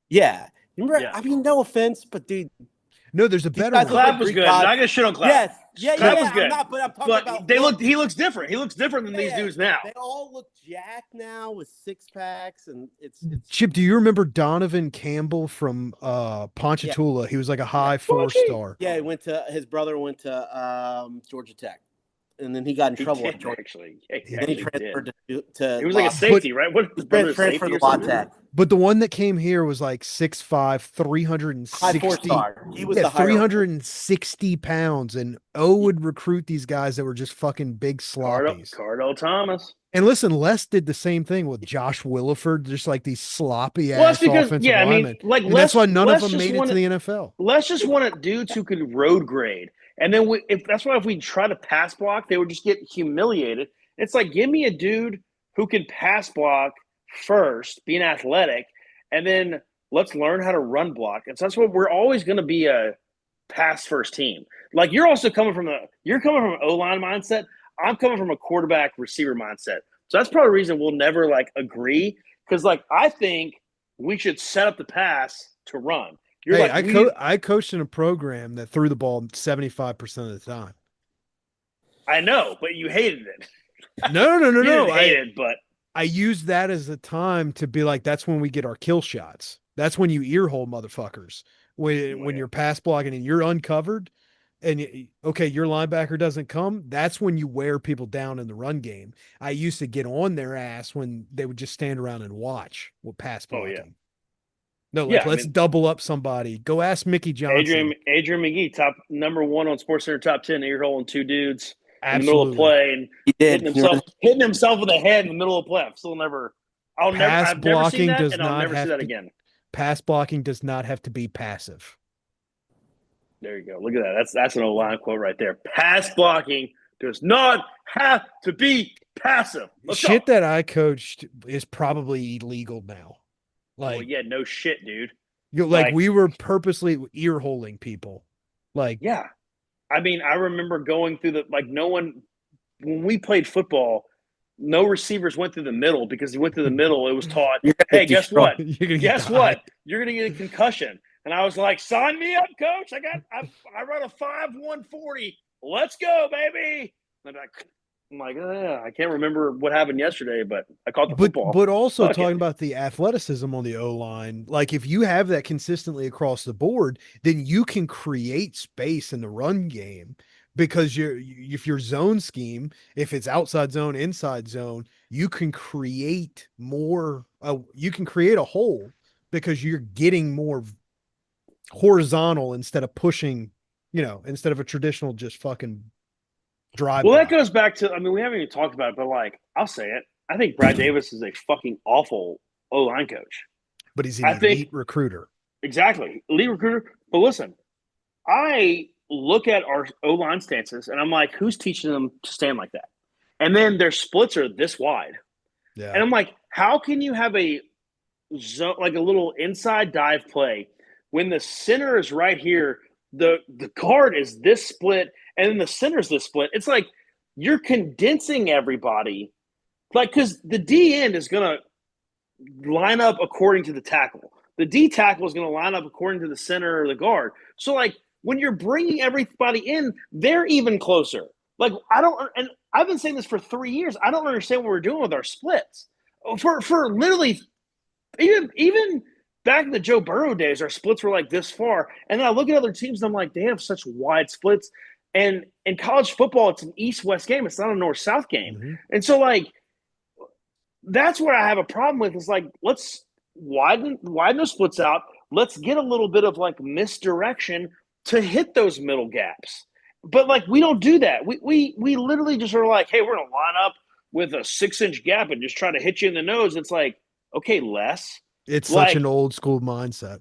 Speaker 3: Yeah, remember? Yeah. I mean, no offense, but dude.
Speaker 2: No, there's a better one.
Speaker 1: Clapp was good. I'm not gonna shit on Clapp.
Speaker 3: Yes,
Speaker 1: Clapp was good.
Speaker 3: I'm talking about.
Speaker 1: He looks different. He looks different than these dudes now.
Speaker 3: They all look jacked now with 6-packs, and it's.
Speaker 2: Chip, do you remember Donovan Campbell from Ponchatoula? Yeah. He was like a high 4-star.
Speaker 3: Yeah, his brother went to Georgia Tech. And then he got in trouble at Georgia.
Speaker 1: Actually,
Speaker 3: then he transferred to
Speaker 1: he was like a safety, right? What
Speaker 3: his brother transferred to La Tech.
Speaker 2: But the one that came here was like 6'5", 360.
Speaker 3: He was the
Speaker 2: 360 pounds, and would recruit these guys that were just fucking big sloppies.
Speaker 1: Cardell Thomas.
Speaker 2: And listen, Les did the same thing with Josh Williford, just like these sloppy ass offensive linemen. And that's why none of them made it to the NFL.
Speaker 1: Les just wanted dudes who could road grade. And then if we try to pass block, they would just get humiliated. It's like, give me a dude who can pass block first, being athletic, and then let's learn how to run block. And so that's what we're always going to be a pass first team. Like you're coming from an O-line mindset. I'm coming from a quarterback receiver mindset. So that's probably the reason we'll never like agree. Because like I think we should set up the pass to run.
Speaker 2: I coached in a program that threw the ball 75% of the time.
Speaker 1: I know, but you hated it.
Speaker 2: No.
Speaker 1: But
Speaker 2: I used that as a time to be like, that's when we get our kill shots. That's when you earhole motherfuckers. When you're pass blocking and you're uncovered and your linebacker doesn't come, that's when you wear people down in the run game. I used to get on their ass when they would just stand around and watch with pass blocking.
Speaker 1: Oh, yeah.
Speaker 2: No, let's double up somebody. Go ask Mickey Johnson.
Speaker 1: Adrian McGee, top number 1 on SportsCenter top 10, earholing 2 dudes
Speaker 2: Absolutely.
Speaker 1: in the middle of play, and
Speaker 3: he did.
Speaker 1: hitting himself with a head in the middle of play. I've never seen that, and I'll never see that again.
Speaker 2: Pass blocking does not have to be passive.
Speaker 1: There you go. Look at that. That's an O-line quote right there. Pass blocking does not have to be passive.
Speaker 2: Shit that I coached is probably illegal now. Like,
Speaker 1: well, yeah, no shit, dude.
Speaker 2: We were purposely ear holing people. Like,
Speaker 1: yeah, I mean, I remember going through no one when we played football, no receivers went through the middle because he went through the middle. It was taught,
Speaker 3: You're
Speaker 1: hey,
Speaker 3: gonna
Speaker 1: guess
Speaker 3: destroy-
Speaker 1: what?
Speaker 2: You're gonna
Speaker 1: Guess
Speaker 2: die.
Speaker 1: what? You're gonna get a concussion. And I was like, sign me up, coach. I run a 5.140. Let's go, baby. And I'm like, I can't remember what happened yesterday, but I caught the football.
Speaker 2: But also
Speaker 1: Fuck
Speaker 2: talking
Speaker 1: it.
Speaker 2: about the athleticism on the O-line, like if you have that consistently across the board, then you can create space in the run game because if your zone scheme, if it's outside zone, inside zone, you can create more, you can create a hole because you're getting more horizontal instead of pushing, instead of a traditional just fucking drive.
Speaker 1: Well,
Speaker 2: block.
Speaker 1: that goes back to, I mean, we haven't even talked about it, but like, I'll say it. I think Brad Davis is a fucking awful O-line coach.
Speaker 2: But he's an
Speaker 1: I
Speaker 2: elite
Speaker 1: think-
Speaker 2: recruiter.
Speaker 1: Exactly. Elite recruiter. But listen, I look at our O-line stances and I'm like, who's teaching them to stand like that? And then their splits are this wide.
Speaker 2: Yeah.
Speaker 1: And I'm like, how can you have a zone, like a little inside dive play when the center is right here, the guard is this split, and then the center's this split? It's like you're condensing everybody. Like, because the D end is going to line up according to the tackle. The D tackle is going to line up according to the center or the guard. So, like, when you're bringing everybody in, they're even closer. Like, and I've been saying this for 3 years. I don't understand what we're doing with our splits. For literally, even back in the Joe Burrow days, our splits were like this far. And then I look at other teams and I'm like, they have such wide splits. And in college football, it's an East-West game. It's not a North-South game.
Speaker 2: Mm-hmm.
Speaker 1: And so, like, that's where I have a problem with is like, let's widen those splits out. Let's get a little bit of like misdirection to hit those middle gaps. But like, we don't do that. We literally just are like, hey, we're going to line up with a 6-inch gap and just try to hit you in the nose. It's like, okay, Les.
Speaker 2: It's
Speaker 1: like,
Speaker 2: such an old school mindset.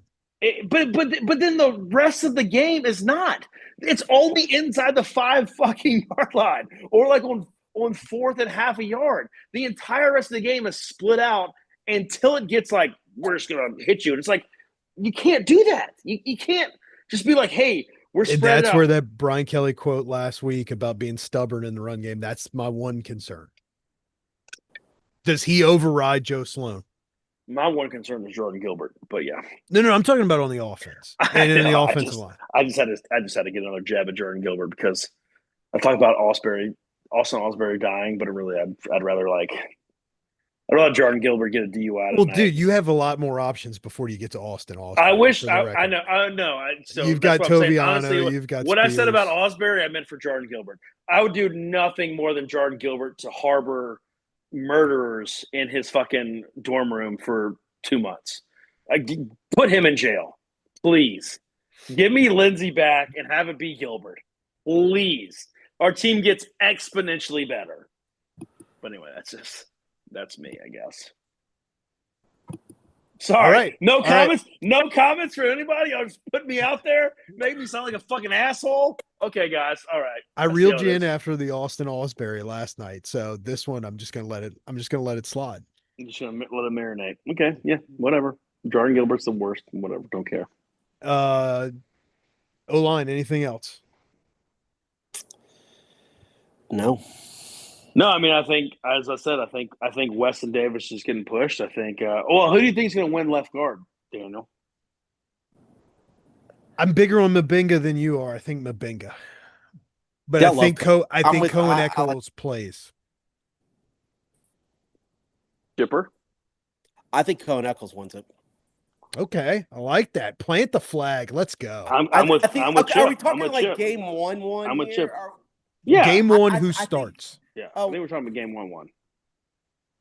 Speaker 1: But then the rest of the game is not. It's only inside the 5 fucking yard line or like on 4th and half a yard. The entire rest of the game is split out until it gets like, we're just going to hit you. And it's like, you can't do that. You can't just be like, hey, we're spread out.
Speaker 2: And that's where that Brian Kelly quote last week about being stubborn in the run game, that's my one concern. Does he override Joe Sloan?
Speaker 1: My one concern is Jordan Gilbert, but yeah.
Speaker 2: No, I'm talking about on the offense and in the offensive line.
Speaker 1: I just had to get another jab at Jordan Gilbert because I talked about Austin Osbury dying, but really I'd rather Jordan Gilbert get a DUI.
Speaker 2: Well, dude, you have a lot more options before you get to Austin.
Speaker 1: I wish I know. So
Speaker 2: you've got Toviano.
Speaker 1: Honestly,
Speaker 2: you've got
Speaker 1: what
Speaker 2: Spears.
Speaker 1: I said about Osbury, I meant for Jordan Gilbert. I would do nothing more than Jordan Gilbert to harbor murderers in his fucking dorm room for 2 months. Put him in jail, please. Give me Lindsey back and have it be Gilbert, please. Our team gets exponentially better. But anyway, that's me, I guess. Sorry.
Speaker 2: Right.
Speaker 1: No comments. Right. No comments for anybody. I'll just put me out there. Make me sound like a fucking asshole. Okay, guys. All right.
Speaker 2: I reeled you in after the Austin Osbury last night. So this one, I'm just gonna let it slide.
Speaker 1: I'm just gonna let it marinate. Okay. Yeah. Whatever. Jordan Gilbert's the worst. Whatever. Don't care.
Speaker 2: O-line. Anything else?
Speaker 3: No.
Speaker 1: No, I mean, I think, as I said, I think Weston Davis is getting pushed. I think. Who do you think is going to win left guard, Daniel?
Speaker 2: I'm bigger on Mabinga than you are. I think Mabinga, but I think Cohen Echols plays.
Speaker 1: Chipper.
Speaker 3: I think Cohen Echols wins it.
Speaker 2: Okay, I like that. Plant the flag. Let's go.
Speaker 1: I'm with Chip.
Speaker 3: Are we talking like game 1-1?
Speaker 1: I'm with Chip.
Speaker 2: Yeah, game 1. Who starts?
Speaker 1: Yeah, I think we're talking about game 1-1.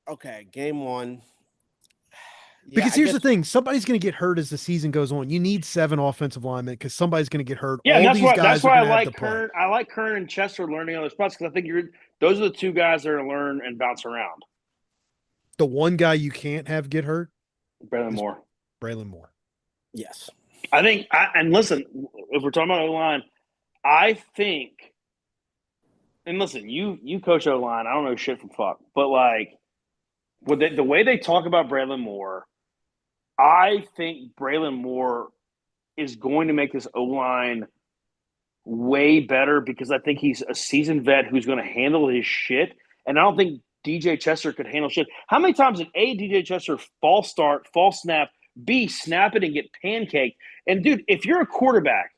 Speaker 3: Okay, game 1.
Speaker 2: Because here's the thing: somebody's going to get hurt as the season goes on. You need 7 offensive linemen because somebody's going to get hurt.
Speaker 1: Yeah, that's why I like Kern. I like Kern and Chester learning other spots because I think those are the 2 guys that are learn and bounce around.
Speaker 2: The one guy you can't have get hurt,
Speaker 1: Braylon
Speaker 2: Moore.
Speaker 3: Yes,
Speaker 1: I think. And listen, if we're talking about O-line, I think. And listen, you coach O-line. I don't know shit from fuck, but like, the way they talk about Braylon Moore, I think Braylon Moore is going to make this O-line way better because I think he's a seasoned vet who's going to handle his shit. And I don't think DJ Chester could handle shit. How many times did DJ Chester false start, false snap, B, snap it and get pancaked? And dude, if you're a quarterback,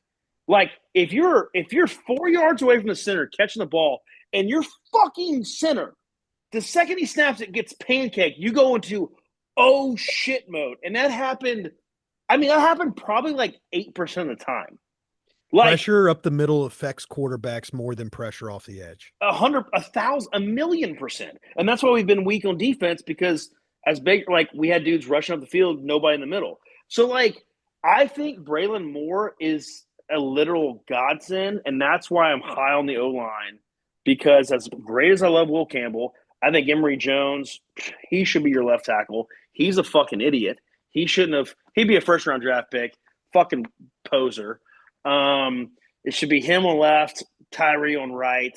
Speaker 1: like if you're 4 yards away from the center catching the ball and you're fucking center, the second he snaps it gets pancaked, you go into oh shit mode. And that happened. I mean, that happened probably like 8% of the time.
Speaker 2: Like, pressure up the middle affects quarterbacks more than pressure off the edge.
Speaker 1: 100, 1,000, 1,000,000%. And that's why we've been weak on defense because as big, like we had dudes rushing up the field, nobody in the middle. So like, I think Braylon Moore is a literal godsend. And that's why I'm high on the O-line because as great as I love Will Campbell, I think Emory Jones, he should be your left tackle. He's a fucking idiot. He shouldn't have, he'd be a first round draft pick, fucking poser. It should be him on left, Tyree on right.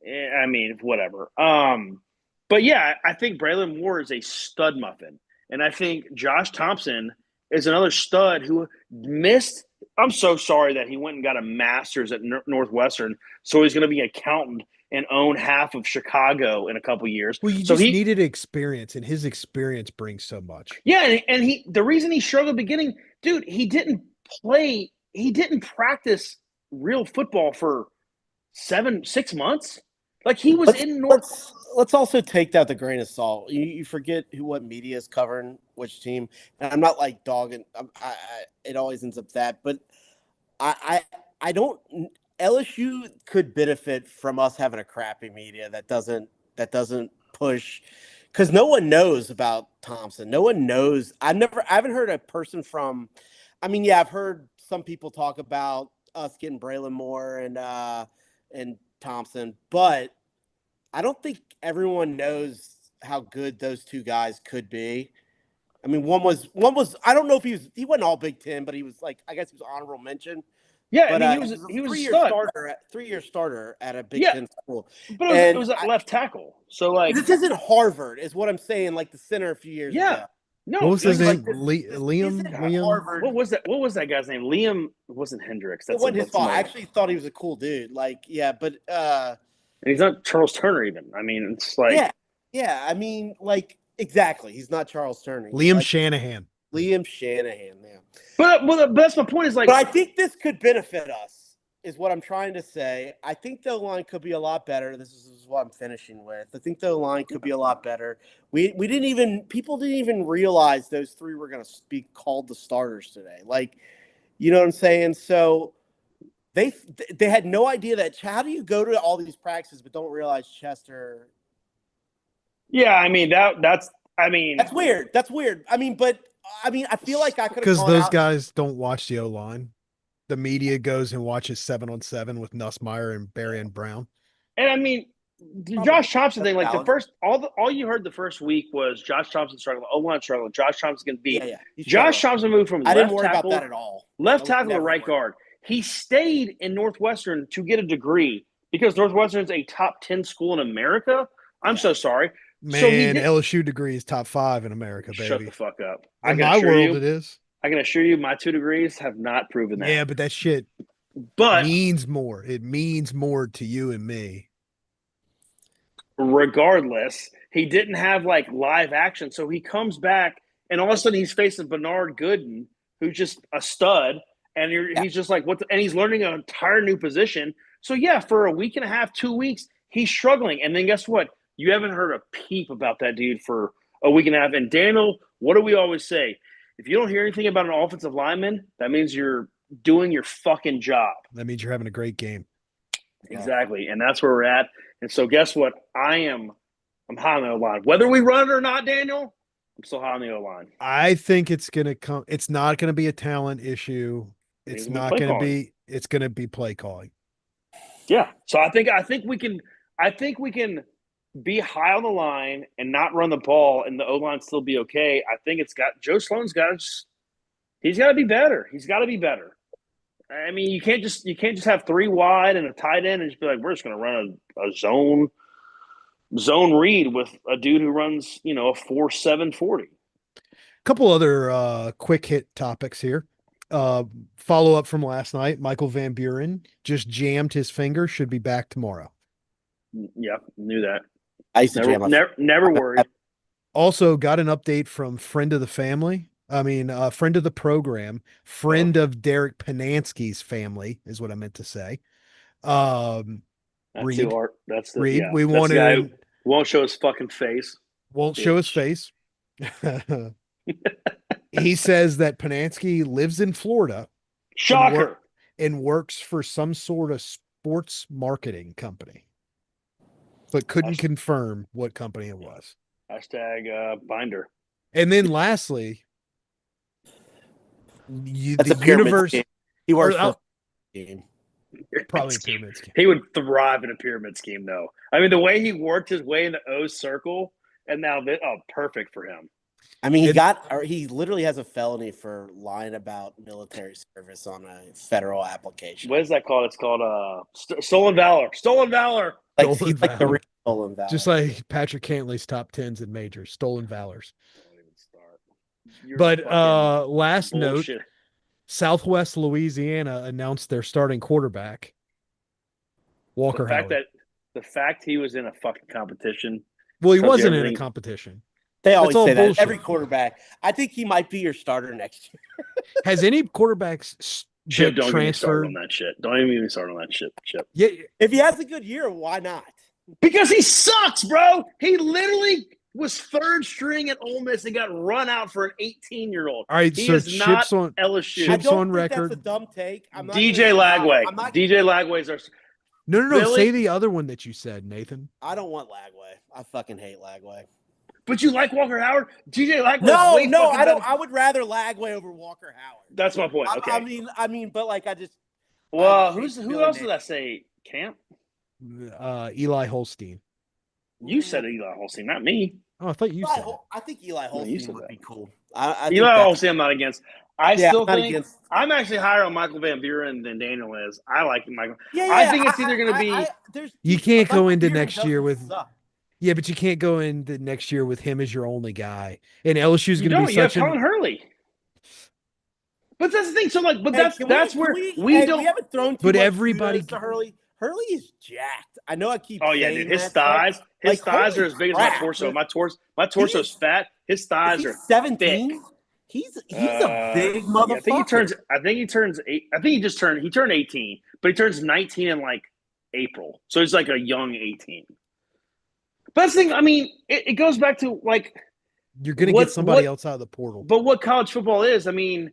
Speaker 1: I mean, whatever. But yeah, I think Braylon Moore is a stud muffin. And I think Josh Thompson is another stud who missed. I'm so sorry that he went and got a master's at Northwestern. So he's going to be an accountant and own half of Chicago in a couple years.
Speaker 2: Well, you just needed experience, and his experience brings so much.
Speaker 1: Yeah, and he the reason he struggled at the beginning, dude, he didn't practice real football for 6 months. Like he was in North.
Speaker 3: Let's also take that with a grain of salt. You forget what media is covering which team. And I'm not like dogging. It always ends up that, but I don't. LSU could benefit from us having a crappy media that doesn't push, because no one knows about Thompson. No one knows. I haven't heard a person from. I mean, yeah, I've heard some people talk about us getting Braylon Moore and Thompson, but I don't think everyone knows how good those two guys could be. I mean, one was. I don't know if he wasn't all Big Ten, but he was like, I guess he was honorable mention.
Speaker 1: Yeah, but, I mean, he was a
Speaker 3: 3-year starter at a Big Ten school.
Speaker 1: But it was at left tackle. So like
Speaker 3: this isn't Harvard, is what I'm saying. Like the center a few years ago.
Speaker 1: No,
Speaker 2: what was his name?
Speaker 3: Liam.
Speaker 1: Harvard. What was that guy's name? Liam. It wasn't Hendricks.
Speaker 3: It wasn't his fault. I actually thought he was a cool dude. Like, yeah, but
Speaker 1: and he's not Charles Turner even. I mean, it's like
Speaker 3: yeah. I mean, like exactly. He's not Charles Turner.
Speaker 2: Liam Shanahan.
Speaker 3: Yeah.
Speaker 1: But that's my point. Is like,
Speaker 3: but I think this could benefit us. Is what I'm trying to say. I think the line could be a lot better. This is what I'm finishing with. I think the line could be a lot better. People didn't even realize those three were going to be called the starters today. Like, you know what I'm saying? So they had no idea that. How do you go to all these practices but don't realize Chester?
Speaker 1: Yeah, I mean that's
Speaker 3: weird. That's weird. I mean, I feel like I could have,
Speaker 2: because those guys don't watch the O-line. The media goes and watches 7-on-7 with Nussmeier and Barry and Brown.
Speaker 1: And I mean, the Josh Thompson thing, like the first, all you heard the first week was Josh Thompson struggling, O-line struggling. Josh Thompson's going to be.
Speaker 3: Yeah.
Speaker 1: Josh Thompson moved from
Speaker 3: I didn't worry
Speaker 1: tackle,
Speaker 3: about that at all.
Speaker 1: Left tackle to right guard. He stayed in Northwestern to get a degree because Northwestern's a top 10 school in America. I'm so sorry.
Speaker 2: Man, LSU degree is top 5 in America, baby.
Speaker 1: Shut the fuck up.
Speaker 2: In my world, it is.
Speaker 1: I can assure you my 2 degrees have not proven that.
Speaker 2: Yeah, but that shit means more. It means more to you and me.
Speaker 1: Regardless, he didn't have like live action. So he comes back and all of a sudden he's facing Bernard Gooden, who's just a stud. And he's just like, and he's learning an entire new position. So yeah, for a week and a half, 2 weeks, he's struggling. And then guess what? You haven't heard a peep about that dude for a week and a half. And Daniel, what do we always say? If you don't hear anything about an offensive lineman, that means you're doing your fucking job.
Speaker 2: That means you're having a great game.
Speaker 1: Exactly. And that's where we're at. And so guess what? I'm high on the O-line. Whether we run it or not, Daniel, I'm still high on the O-line.
Speaker 2: I think it's going to come. It's not going to be a talent issue. It's not going to be. It's going to be play calling.
Speaker 1: Yeah. So I think we can be high on the line and not run the ball and the O-line still be okay. I think Joe Sloan's he's got to be better. He's got to be better. I mean, you can't just have 3 wide and a tight end and just be like, we're just going to run a zone read with a dude who runs, a 4.7 40.
Speaker 2: Couple other quick hit topics here. Follow up from last night. Michael Van Buren just jammed his finger. Should be back tomorrow.
Speaker 1: Yeah, knew that.
Speaker 3: I used to jam my
Speaker 1: Never worried.
Speaker 2: Also got an update from friend of the family. Friend of the program, friend of Derek Panansky's family is what I meant to say.
Speaker 1: That's
Speaker 2: Reed.
Speaker 1: too hard. That's the
Speaker 2: Reed.
Speaker 1: Yeah,
Speaker 2: We
Speaker 1: that's
Speaker 2: wanted
Speaker 1: the guy
Speaker 2: him-
Speaker 1: who won't show his fucking face.
Speaker 2: Won't show his face. He says that Panansky lives in Florida
Speaker 1: Shocker.
Speaker 2: and works for some sort of sports marketing company, but couldn't confirm what company it was.
Speaker 1: Hashtag binder.
Speaker 2: And then lastly, the
Speaker 3: That's a pyramid
Speaker 2: universe
Speaker 3: scheme. He works
Speaker 2: or-
Speaker 3: for a scheme.
Speaker 2: probably a pyramid scheme.
Speaker 1: He would thrive in a pyramid scheme, though. I mean, the way he worked his way in the O circle, and now perfect for him.
Speaker 3: I mean, he literally has a felony for lying about military service on a federal application.
Speaker 1: What is that called? It's called stolen valor. Stolen valor.
Speaker 3: Like,
Speaker 2: Stolen
Speaker 3: he's like the
Speaker 2: valor.
Speaker 3: real stolen valor.
Speaker 2: Just like Patrick Cantley's top tens in majors, stolen valors.
Speaker 1: Don't even start. You're
Speaker 2: But
Speaker 1: fucking
Speaker 2: last note,
Speaker 1: bullshit.
Speaker 2: Southwest Louisiana announced their starting quarterback, Walker Howard.
Speaker 1: The fact he was in a fucking competition.
Speaker 2: Well, he
Speaker 1: tells you
Speaker 2: wasn't in a
Speaker 1: everything.
Speaker 2: competition.
Speaker 3: They always
Speaker 2: all
Speaker 3: say that.
Speaker 2: bullshit.
Speaker 3: Every quarterback. I think he might be your starter next year.
Speaker 2: Has any quarterbacks
Speaker 1: Chip,
Speaker 2: that
Speaker 1: don't get me started
Speaker 2: transferred?
Speaker 1: on that shit. Don't even get me started on that shit, Chip.
Speaker 2: Yeah,
Speaker 3: If he has a good year, why not?
Speaker 1: Because he sucks, bro. He literally was third string at Ole Miss and got run out for an 18-year-old.
Speaker 2: all right.
Speaker 1: He
Speaker 2: So
Speaker 1: is not
Speaker 2: chips on
Speaker 1: LSU.
Speaker 3: I
Speaker 2: Chips
Speaker 3: don't
Speaker 2: on
Speaker 3: think
Speaker 2: record.
Speaker 3: that's a dumb take. I'm not
Speaker 1: DJ
Speaker 3: gonna-
Speaker 1: Lagway.
Speaker 3: I'm not-
Speaker 1: DJ Lagway's our.
Speaker 2: no.
Speaker 1: Really?
Speaker 2: Say the other one that you said, Nathan.
Speaker 3: I don't want Lagway. I fucking hate Lagway.
Speaker 1: But you like Walker Howard? DJ Lagway.
Speaker 3: No,
Speaker 1: way
Speaker 3: no,
Speaker 1: fucking
Speaker 3: I don't.
Speaker 1: better.
Speaker 3: I would rather Lagway over Walker Howard.
Speaker 1: That's my point. Okay.
Speaker 3: I mean, but like, I just.
Speaker 1: well,
Speaker 3: I hate
Speaker 1: who
Speaker 3: Billy
Speaker 1: else
Speaker 3: Nate.
Speaker 1: did I say? Camp?
Speaker 2: Eli Holstein.
Speaker 1: You said Eli Holstein, not me.
Speaker 2: Oh, I thought you
Speaker 3: Eli
Speaker 2: said.
Speaker 3: Hol- I think Eli
Speaker 1: you
Speaker 3: Holstein
Speaker 1: said
Speaker 3: would
Speaker 1: that.
Speaker 3: be cool. I think
Speaker 1: Eli
Speaker 3: that's-
Speaker 1: Holstein, I'm not against. I
Speaker 3: Yeah,
Speaker 1: still
Speaker 3: I'm not
Speaker 1: think
Speaker 3: against-
Speaker 1: I'm actually higher on Michael Van Buren than Daniel is. I like Michael.
Speaker 3: Yeah,
Speaker 1: I think it's either gonna be-
Speaker 3: there's-
Speaker 2: You can't go
Speaker 3: Michael
Speaker 2: into
Speaker 3: Pittman
Speaker 2: next year
Speaker 3: doesn't
Speaker 2: with-
Speaker 3: suck.
Speaker 2: Yeah, but you can't go into next year with him as your only guy, and LSU's
Speaker 1: You
Speaker 2: going to
Speaker 1: don't.
Speaker 2: be
Speaker 1: You have
Speaker 2: such
Speaker 1: Colin
Speaker 2: an.
Speaker 1: Hurley. But that's the thing. So like, but
Speaker 3: Hey,
Speaker 1: that's
Speaker 3: can
Speaker 1: where
Speaker 3: can
Speaker 1: we
Speaker 3: hey,
Speaker 1: don't.
Speaker 3: We haven't thrown too
Speaker 2: But
Speaker 3: much
Speaker 2: everybody-
Speaker 3: kudos to Hurley. Hurley is jacked. I know I keep.
Speaker 1: Oh yeah,
Speaker 3: saying
Speaker 1: dude. His
Speaker 3: that
Speaker 1: thighs.
Speaker 3: stuff.
Speaker 1: His
Speaker 3: Like,
Speaker 1: thighs
Speaker 3: holy
Speaker 1: are as big
Speaker 3: crap.
Speaker 1: as my torso. My torso's
Speaker 3: He's-
Speaker 1: fat. His thighs
Speaker 3: Is he
Speaker 1: are
Speaker 3: 17?
Speaker 1: thick.
Speaker 3: He's a big motherfucker.
Speaker 1: Yeah, I think he turns 8. I think he turned 18, but he turns 19 in like April. So he's like a young 18. But that's the thing, I mean, it goes back to like,
Speaker 2: You're going to
Speaker 1: What-
Speaker 2: get somebody
Speaker 1: what-
Speaker 2: else out of the portal.
Speaker 1: but what college football is, I mean,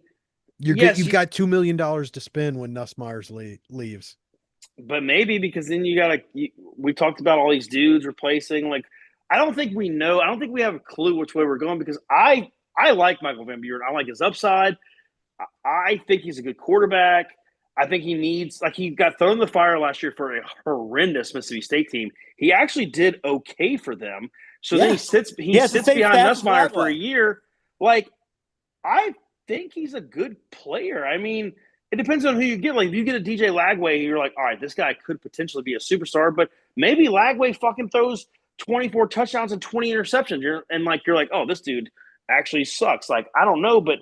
Speaker 2: You've
Speaker 1: yes,
Speaker 2: got $2 million to spend when Nussmeyer's leaves.
Speaker 1: but maybe because then we talked about all these dudes replacing. Like, I don't think we know. I don't think we have a clue which way we're going because I like Michael Van Buren. I like his upside. I think he's a good quarterback. I think he got thrown in the fire last year for a horrendous Mississippi State team. He actually did okay for them. So then
Speaker 3: Yeah.
Speaker 1: he sits
Speaker 3: has the same
Speaker 1: behind
Speaker 3: stats as
Speaker 1: Nussmeier for a
Speaker 3: Lagway.
Speaker 1: year. Like, I think he's a good player. I mean, it depends on who you get. Like, if you get a DJ Lagway, you're like, all right, this guy could potentially be a superstar, but maybe Lagway fucking throws 24 touchdowns and 20 interceptions. You're like, oh, this dude actually sucks. Like, I don't know, but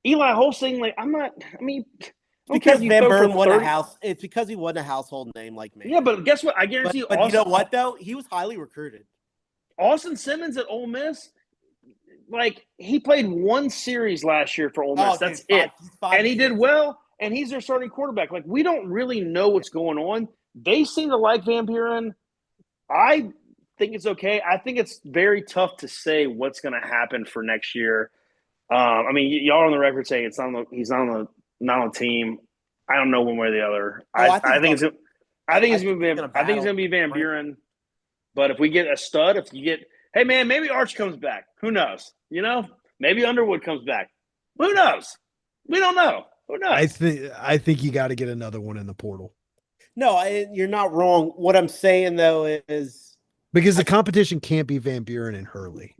Speaker 1: Eli Holstein, like,
Speaker 3: Because Van Buren won a
Speaker 1: 30.
Speaker 3: house. It's because he won a household name like me.
Speaker 1: Yeah, but guess what? I
Speaker 3: but,
Speaker 1: guarantee
Speaker 3: but you know what though? He was highly recruited.
Speaker 1: Austin Simmons at Ole Miss, like, he played one series last year for Ole Miss. That's it. And he did well, and he's their starting quarterback. Like, we don't really know what's going on. They seem to like Van Buren. I think it's okay. I think it's very tough to say what's going to happen for next year. I mean, y'all are on the record saying he's not on the team. I don't know one way or the other. I think it's going to be Van Buren. But if we get a stud, hey man, maybe Arch comes back. Who knows? You know, maybe Underwood comes back. Who knows? We don't know. Who knows?
Speaker 2: I think you got to get another one in the portal
Speaker 3: No, you're not wrong. What I'm saying though is
Speaker 2: because the competition can't be Van Buren and Hurley.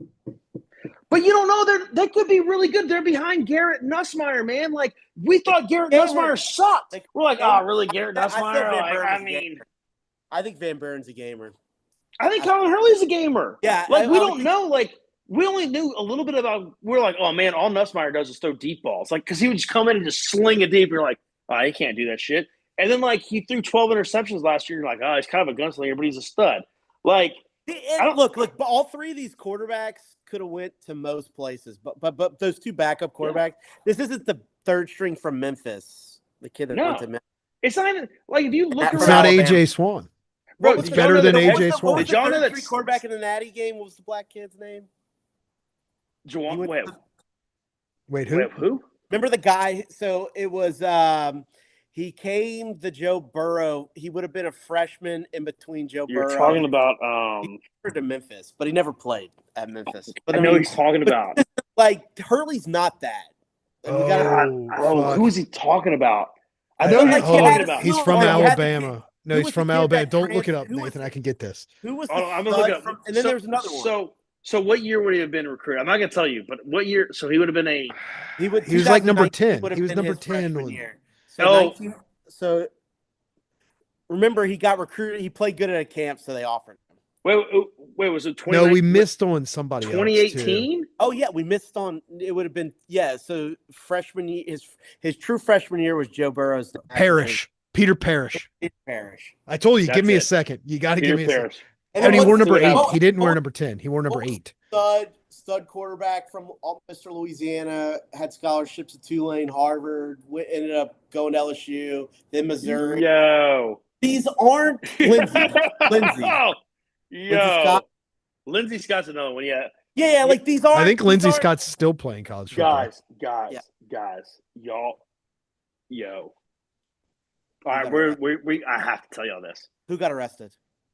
Speaker 1: But you don't know. They could be really good. They're behind Garrett Nussmeier, man. Like, we thought Garrett Nussmeier sucked. We're like, oh, really, Garrett Nussmeier?
Speaker 3: I think Van Buren's a gamer.
Speaker 1: I think Colin Hurley's a gamer.
Speaker 3: Yeah,
Speaker 1: like we don't know. Like we only knew a little bit about. We're like, oh man, all Nussmeier does is throw deep balls, like because he would just come in and just sling it deep. You're like, oh, he can't do that shit. And then like he threw 12 interceptions last year. You're like, oh, he's kind of a gunslinger, but he's a stud. Like,
Speaker 3: look, but all three of these quarterbacks could have went to most places, but those two backup quarterbacks. This isn't the third string from Memphis. The kid that went to Memphis.
Speaker 1: It's not even like if you look.
Speaker 2: It's not AJ Swan.
Speaker 1: Bro,
Speaker 2: it's better than AJ Swan.
Speaker 3: Did y'all know that quarterback in the Natty game? What was the black kid's name?
Speaker 1: Juwan.
Speaker 2: Wait, who?
Speaker 1: Who?
Speaker 3: Remember the guy? So it was. He came the Joe Burrow. He would have been a freshman in between Joe Burrow.
Speaker 1: You're talking about
Speaker 3: he went to Memphis, but he never played at Memphis.
Speaker 1: But I know he's talking about.
Speaker 3: Like Hurley's not that.
Speaker 1: Who is he talking about? I know
Speaker 3: he's
Speaker 1: talking about.
Speaker 2: He's from Alabama. No, he's from Alabama. Don't look it up, Nathan. I can get this.
Speaker 3: Who was?
Speaker 1: I'm gonna look it up.
Speaker 3: And then there was another one.
Speaker 1: So what year would he have been recruited? I'm not gonna tell you, but what year? So he would have been
Speaker 3: He
Speaker 2: was like number 10. He was number 10
Speaker 3: year. So remember, he got recruited. He played good at a camp, so they offered him.
Speaker 1: Wait, was it 20?
Speaker 2: No, we missed on somebody.
Speaker 1: 2018.
Speaker 3: Oh yeah, we missed on. It would have been So freshman year, his true freshman year was Joe Burrow's.
Speaker 2: Peter Parrish.
Speaker 3: Peter Parrish.
Speaker 2: I told you, give me a second. You got to give me a second.
Speaker 3: And
Speaker 2: he wore number 8. He didn't wear number 10. He wore number 8.
Speaker 3: Stud quarterback from Mr. Louisiana, had scholarships at Tulane, Harvard, ended up going to LSU, then Missouri.
Speaker 1: Yo.
Speaker 3: These aren't Lindsey.
Speaker 1: Lindsey Scott's another one, yeah.
Speaker 3: Yeah, like these aren't.
Speaker 2: I think Lindsey Scott's still playing college football.
Speaker 1: Guys, y'all, yo. All right, I have to tell y'all this.
Speaker 3: Who got arrested?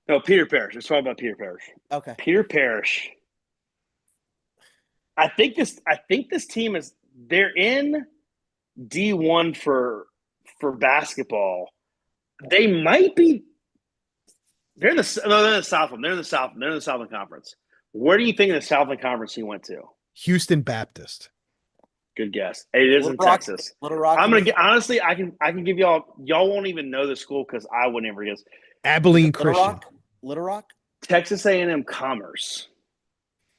Speaker 1: No, Peter Parrish. Let's talk about Peter Parrish.
Speaker 3: Okay.
Speaker 1: Peter Parrish. I think this team they're in D1 for basketball. They might be. They're in the Southland. They're in the Southland Conference. Where do you think in the Southland Conference he went to?
Speaker 2: Houston Baptist.
Speaker 1: Good guess. It is in Texas.
Speaker 3: Little Rock.
Speaker 1: I'm gonna get honestly. I can give y'all won't even know the school because I would never guess.
Speaker 2: Abilene Christian.
Speaker 3: Little Rock.
Speaker 1: Texas A&M Commerce.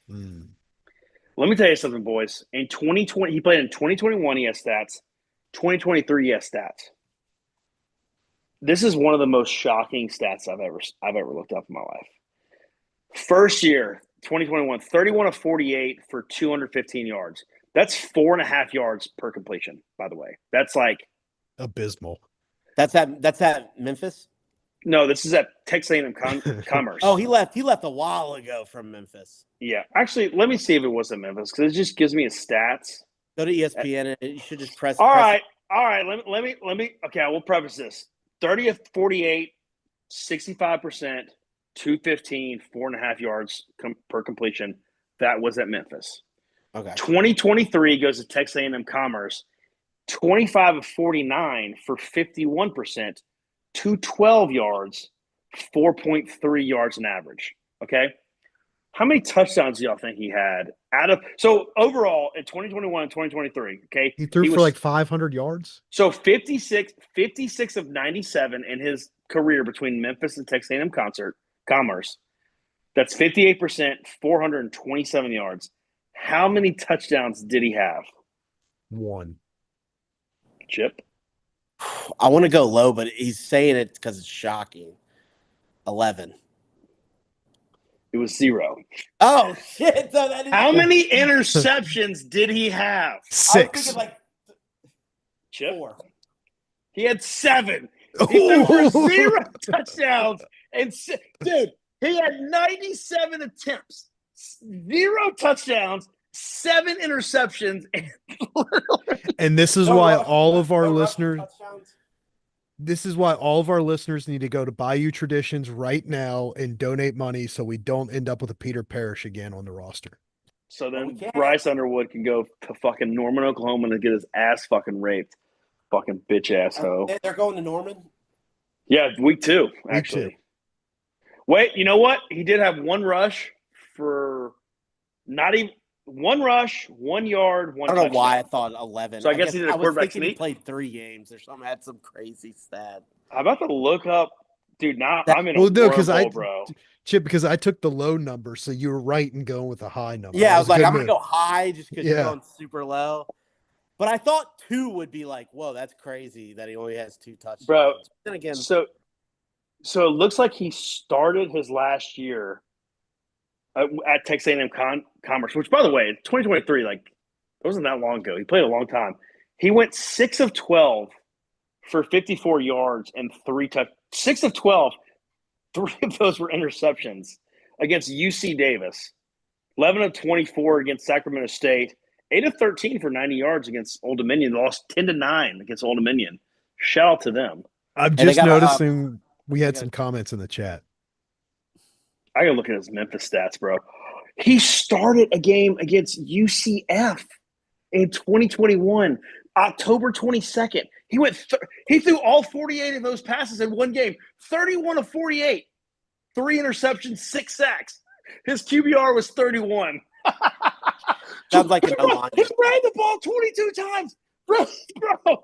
Speaker 1: Let me tell you something, boys. In 2020, he played in 2021. He has stats. 2023, he has stats. This is one of the most shocking stats I've ever looked up in my life. First year, 2021, 31 of 48 for 215 yards. That's 4.5 yards per completion, by the way. That's like
Speaker 2: abysmal.
Speaker 3: That's at Memphis?
Speaker 1: No, this is at Texas A&M Commerce.
Speaker 3: Oh, he left a while ago from Memphis.
Speaker 1: Yeah. Actually, let me see if it was at Memphis because it just gives me his stats.
Speaker 3: Go to ESPN and you should just press.
Speaker 1: All right. Let me. Okay, I will preface this. 30 of 48, 65%, 215, 4.5 yards per completion. That was at Memphis.
Speaker 3: Okay.
Speaker 1: 2023 goes to Texas A&M Commerce. 25 of 49 for 51%, 212 yards, 4.3 yards an average. Okay. How many touchdowns do y'all think he had so overall in 2021 and 2023? Okay.
Speaker 2: He threw for like 500 yards.
Speaker 1: So 56 of 97 in his career between Memphis and Texas A&M Commerce. That's 58%, 427 yards. How many touchdowns did he have?
Speaker 2: 1.
Speaker 1: Chip?
Speaker 3: I want to go low, but he's saying it because it's shocking. 11.
Speaker 1: It was 0.
Speaker 3: Oh, shit. So
Speaker 1: how many interceptions did he have?
Speaker 2: 6.
Speaker 1: Chip?
Speaker 3: 4.
Speaker 1: He had 7. He threw for 0 touchdowns. And dude, he had 97 attempts, 0 touchdowns, 7 interceptions.
Speaker 2: And this is why all of our listeners need to go to Bayou Traditions right now and donate money so we don't end up with a Peter Parrish again on the roster.
Speaker 1: So then Bryce Underwood can go to fucking Norman, Oklahoma and get his ass fucking raped. Fucking bitch ass hoe.
Speaker 3: They're going to Norman?
Speaker 1: Yeah, week 2, actually.
Speaker 2: Week 2.
Speaker 1: Wait, you know what? He did have 1 rush for not even 1 rush, 1 yard, 1 touchdown.
Speaker 3: I don't know why I thought 11.
Speaker 1: So I guess he did a quarterback sneak.
Speaker 3: He played 3 games or something. Had some crazy stat.
Speaker 1: I'm about to look up Dude, now
Speaker 3: That-
Speaker 1: I'm in a
Speaker 2: Well, no, because
Speaker 1: wormhole, bro.
Speaker 2: Chip, because I took the low number, so you were right in going with the high number.
Speaker 3: Yeah,
Speaker 2: That
Speaker 3: I was
Speaker 2: a
Speaker 3: like,
Speaker 2: good
Speaker 3: I'm gonna
Speaker 2: move.
Speaker 3: go high just because you're
Speaker 2: Yeah.
Speaker 3: going super low. But I thought 2 would be like, whoa, that's crazy that he only has 2 touchdowns.
Speaker 1: Bro,
Speaker 3: Then again,
Speaker 1: So it looks like he started his last year at Texas A&M Commerce, which, by the way, 2023, like, it wasn't that long ago. He played a long time. He went 6 of 12 for 54 yards and 3 touchdowns. 6 of 12, 3 of those were interceptions against UC Davis. 11 of 24 against Sacramento State. 8 of 13 for 90 yards against Old Dominion. Lost 10-9 against Old Dominion. Shout out to them.
Speaker 2: I'm
Speaker 3: they
Speaker 2: just
Speaker 3: got a,
Speaker 2: noticing we had
Speaker 3: got
Speaker 2: some
Speaker 3: a-
Speaker 2: comments in the chat.
Speaker 1: I gotta look at his Memphis stats, bro. He started a game against UCF in 2021, October 22nd. He threw all 48 of those passes in one game, 31 of 48, 3 interceptions, 6 sacks. His QBR was 31.
Speaker 3: sounds like a no-line.
Speaker 1: He ran the ball 22 times. Bro,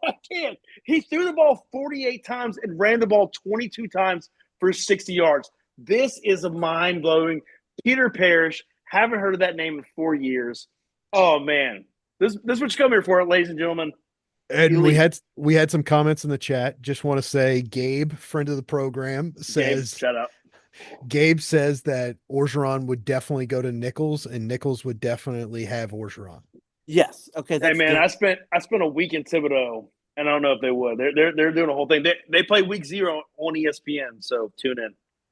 Speaker 1: I can't. He threw the ball 48 times and ran the ball 22 times for 60 yards. This is a mind-blowing. Peter Parrish, haven't heard of that name in 4 years. Oh, man. This is what you come here for, ladies and gentlemen.
Speaker 2: And we
Speaker 1: Elite.
Speaker 2: had some comments in the chat. Just want to say, Gabe, friend of the program, says
Speaker 1: Gabe, shut up.
Speaker 2: Gabe says that Orgeron would definitely go to Nichols, and Nichols would definitely have Orgeron.
Speaker 3: Yes. Okay.
Speaker 1: Hey,
Speaker 3: That's
Speaker 1: man,
Speaker 3: good.
Speaker 1: I spent a week in Thibodeau, and I don't know if they would. They're doing a whole thing. They play week 0 on ESPN, so tune in.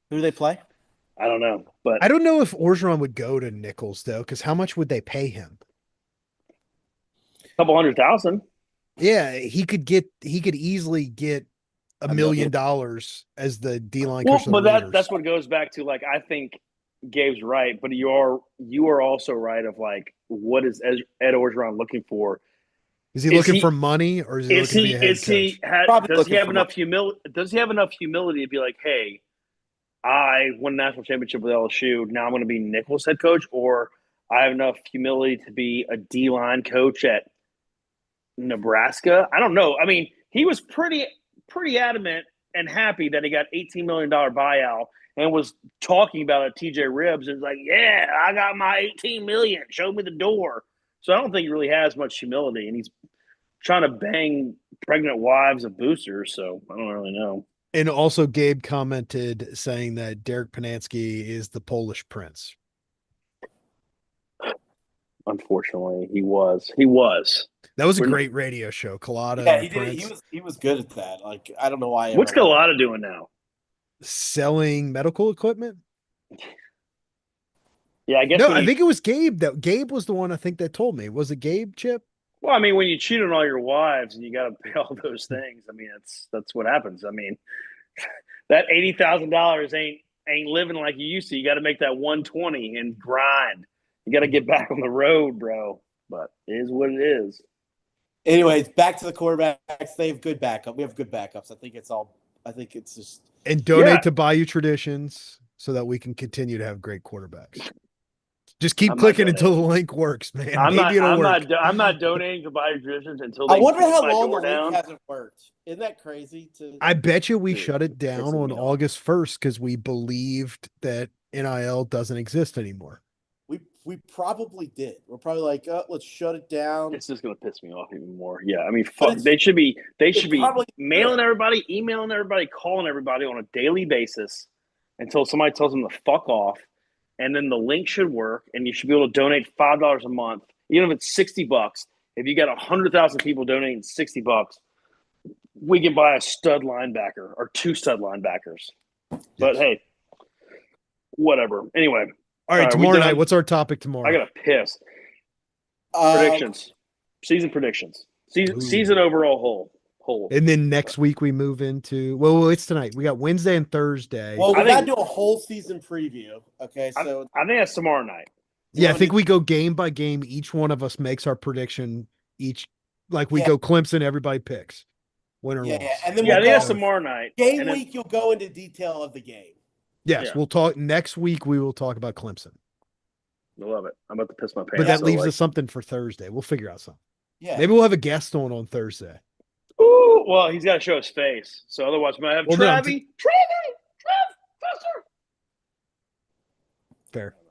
Speaker 3: Who do they play?
Speaker 1: I don't know, but
Speaker 2: I don't know if Orgeron would go to Nichols though, because how much would they pay him?
Speaker 1: a couple $100,000.
Speaker 2: Yeah, he could easily get $1 million as the D-line
Speaker 1: Well,
Speaker 2: coach.
Speaker 1: but that's what goes back to, like, I think Gabe's right, but you are also right of, like, what is Ed Orgeron looking for?
Speaker 2: Is he looking for money, or is he looking to be a head coach?
Speaker 1: Does he have enough humility? Does he have enough humility to be like, hey, I won a national championship with LSU. Now I'm going to be Nichols head coach, or I have enough humility to be a D-line coach at Nebraska. I don't know. I mean, he was pretty adamant and happy that he got $18 million buyout and was talking about it. TJ Ribbs is like, yeah, I got my $18 million. Show me the door. So I don't think he really has much humility, and he's trying to bang pregnant wives of boosters. So I don't really know.
Speaker 2: And also, Gabe commented saying that Derek Panansky is the Polish prince.
Speaker 1: Unfortunately, he was.
Speaker 2: That was a great radio show. Collada.
Speaker 3: Yeah,
Speaker 2: and
Speaker 3: he
Speaker 2: the
Speaker 3: did.
Speaker 2: Prince
Speaker 3: He was good at that. Like, I don't know why.
Speaker 1: What's Galata doing now?
Speaker 2: selling medical equipment.
Speaker 1: Yeah, I guess.
Speaker 2: No, I think it was Gabe. That Gabe was the one I think that told me. Was it Gabe, Chip?
Speaker 1: Well, I mean, when you cheat on all your wives and you got to pay all those things, I mean, that's what happens. I mean, that $80,000 ain't living like you used to. You got to make that 120 and grind. You got to get back on the road, bro. But it is what it is.
Speaker 3: Anyways, back to the quarterbacks. They have good backup. We have good backups. I think it's just.
Speaker 2: And donate to Bayou Traditions so that we can continue to have great quarterbacks. Just keep clicking until the link works, man.
Speaker 1: I'm
Speaker 2: not
Speaker 1: donating to Bayou Traditions until they
Speaker 3: I wonder how
Speaker 1: my
Speaker 3: long
Speaker 1: door
Speaker 3: the link
Speaker 1: down.
Speaker 3: hasn't worked. Isn't that crazy?
Speaker 2: I bet you we shut it
Speaker 1: Pissing
Speaker 2: down on
Speaker 1: me off.
Speaker 2: August 1st because we believed that NIL doesn't exist anymore.
Speaker 3: We probably did. We're probably like, let's shut it down.
Speaker 1: It's just gonna piss me off even more. Yeah, I mean, fuck.
Speaker 3: it's-
Speaker 1: They should be
Speaker 3: probably-
Speaker 1: mailing everybody, emailing everybody, calling everybody on a daily basis until somebody tells them to fuck off, and then the link should work, and you should be able to donate $5 a month, even if it's $60. If you got 100,000 people donating $60, we can buy a stud linebacker or 2 stud linebackers. But hey, whatever. Anyway.
Speaker 2: All right,
Speaker 1: we
Speaker 2: tomorrow
Speaker 1: done?
Speaker 2: night. What's our topic tomorrow?
Speaker 1: I got to piss. Predictions. Season predictions. Season overall whole.
Speaker 2: And then next week we move into it's tonight. We got Wednesday and Thursday.
Speaker 3: Well,
Speaker 1: I
Speaker 3: we got to
Speaker 1: think-
Speaker 3: do a whole season preview. Okay, so
Speaker 1: I think that's tomorrow night.
Speaker 2: yeah, I think we go game by game. Each one of us makes our prediction. We go Clemson. Everybody picks winner
Speaker 3: yeah,
Speaker 2: loss.
Speaker 3: and then
Speaker 1: Yeah, I
Speaker 3: we'll
Speaker 1: think that's
Speaker 3: go,
Speaker 1: tomorrow night.
Speaker 3: game
Speaker 1: And then-
Speaker 3: week. You'll go into detail of the game.
Speaker 2: Yes,
Speaker 1: Yeah.
Speaker 2: we'll talk next week. We will talk about Clemson,
Speaker 1: I love it. I'm about to piss my pants.
Speaker 2: but that
Speaker 1: So,
Speaker 2: leaves
Speaker 1: like,
Speaker 2: us something for Thursday. We'll figure out something.
Speaker 3: Yeah,
Speaker 2: Maybe we'll have a guest on Thursday.
Speaker 1: Ooh, well, he's got to show his face. So otherwise, we might have
Speaker 2: Well, no,
Speaker 1: Travie.
Speaker 2: Fair.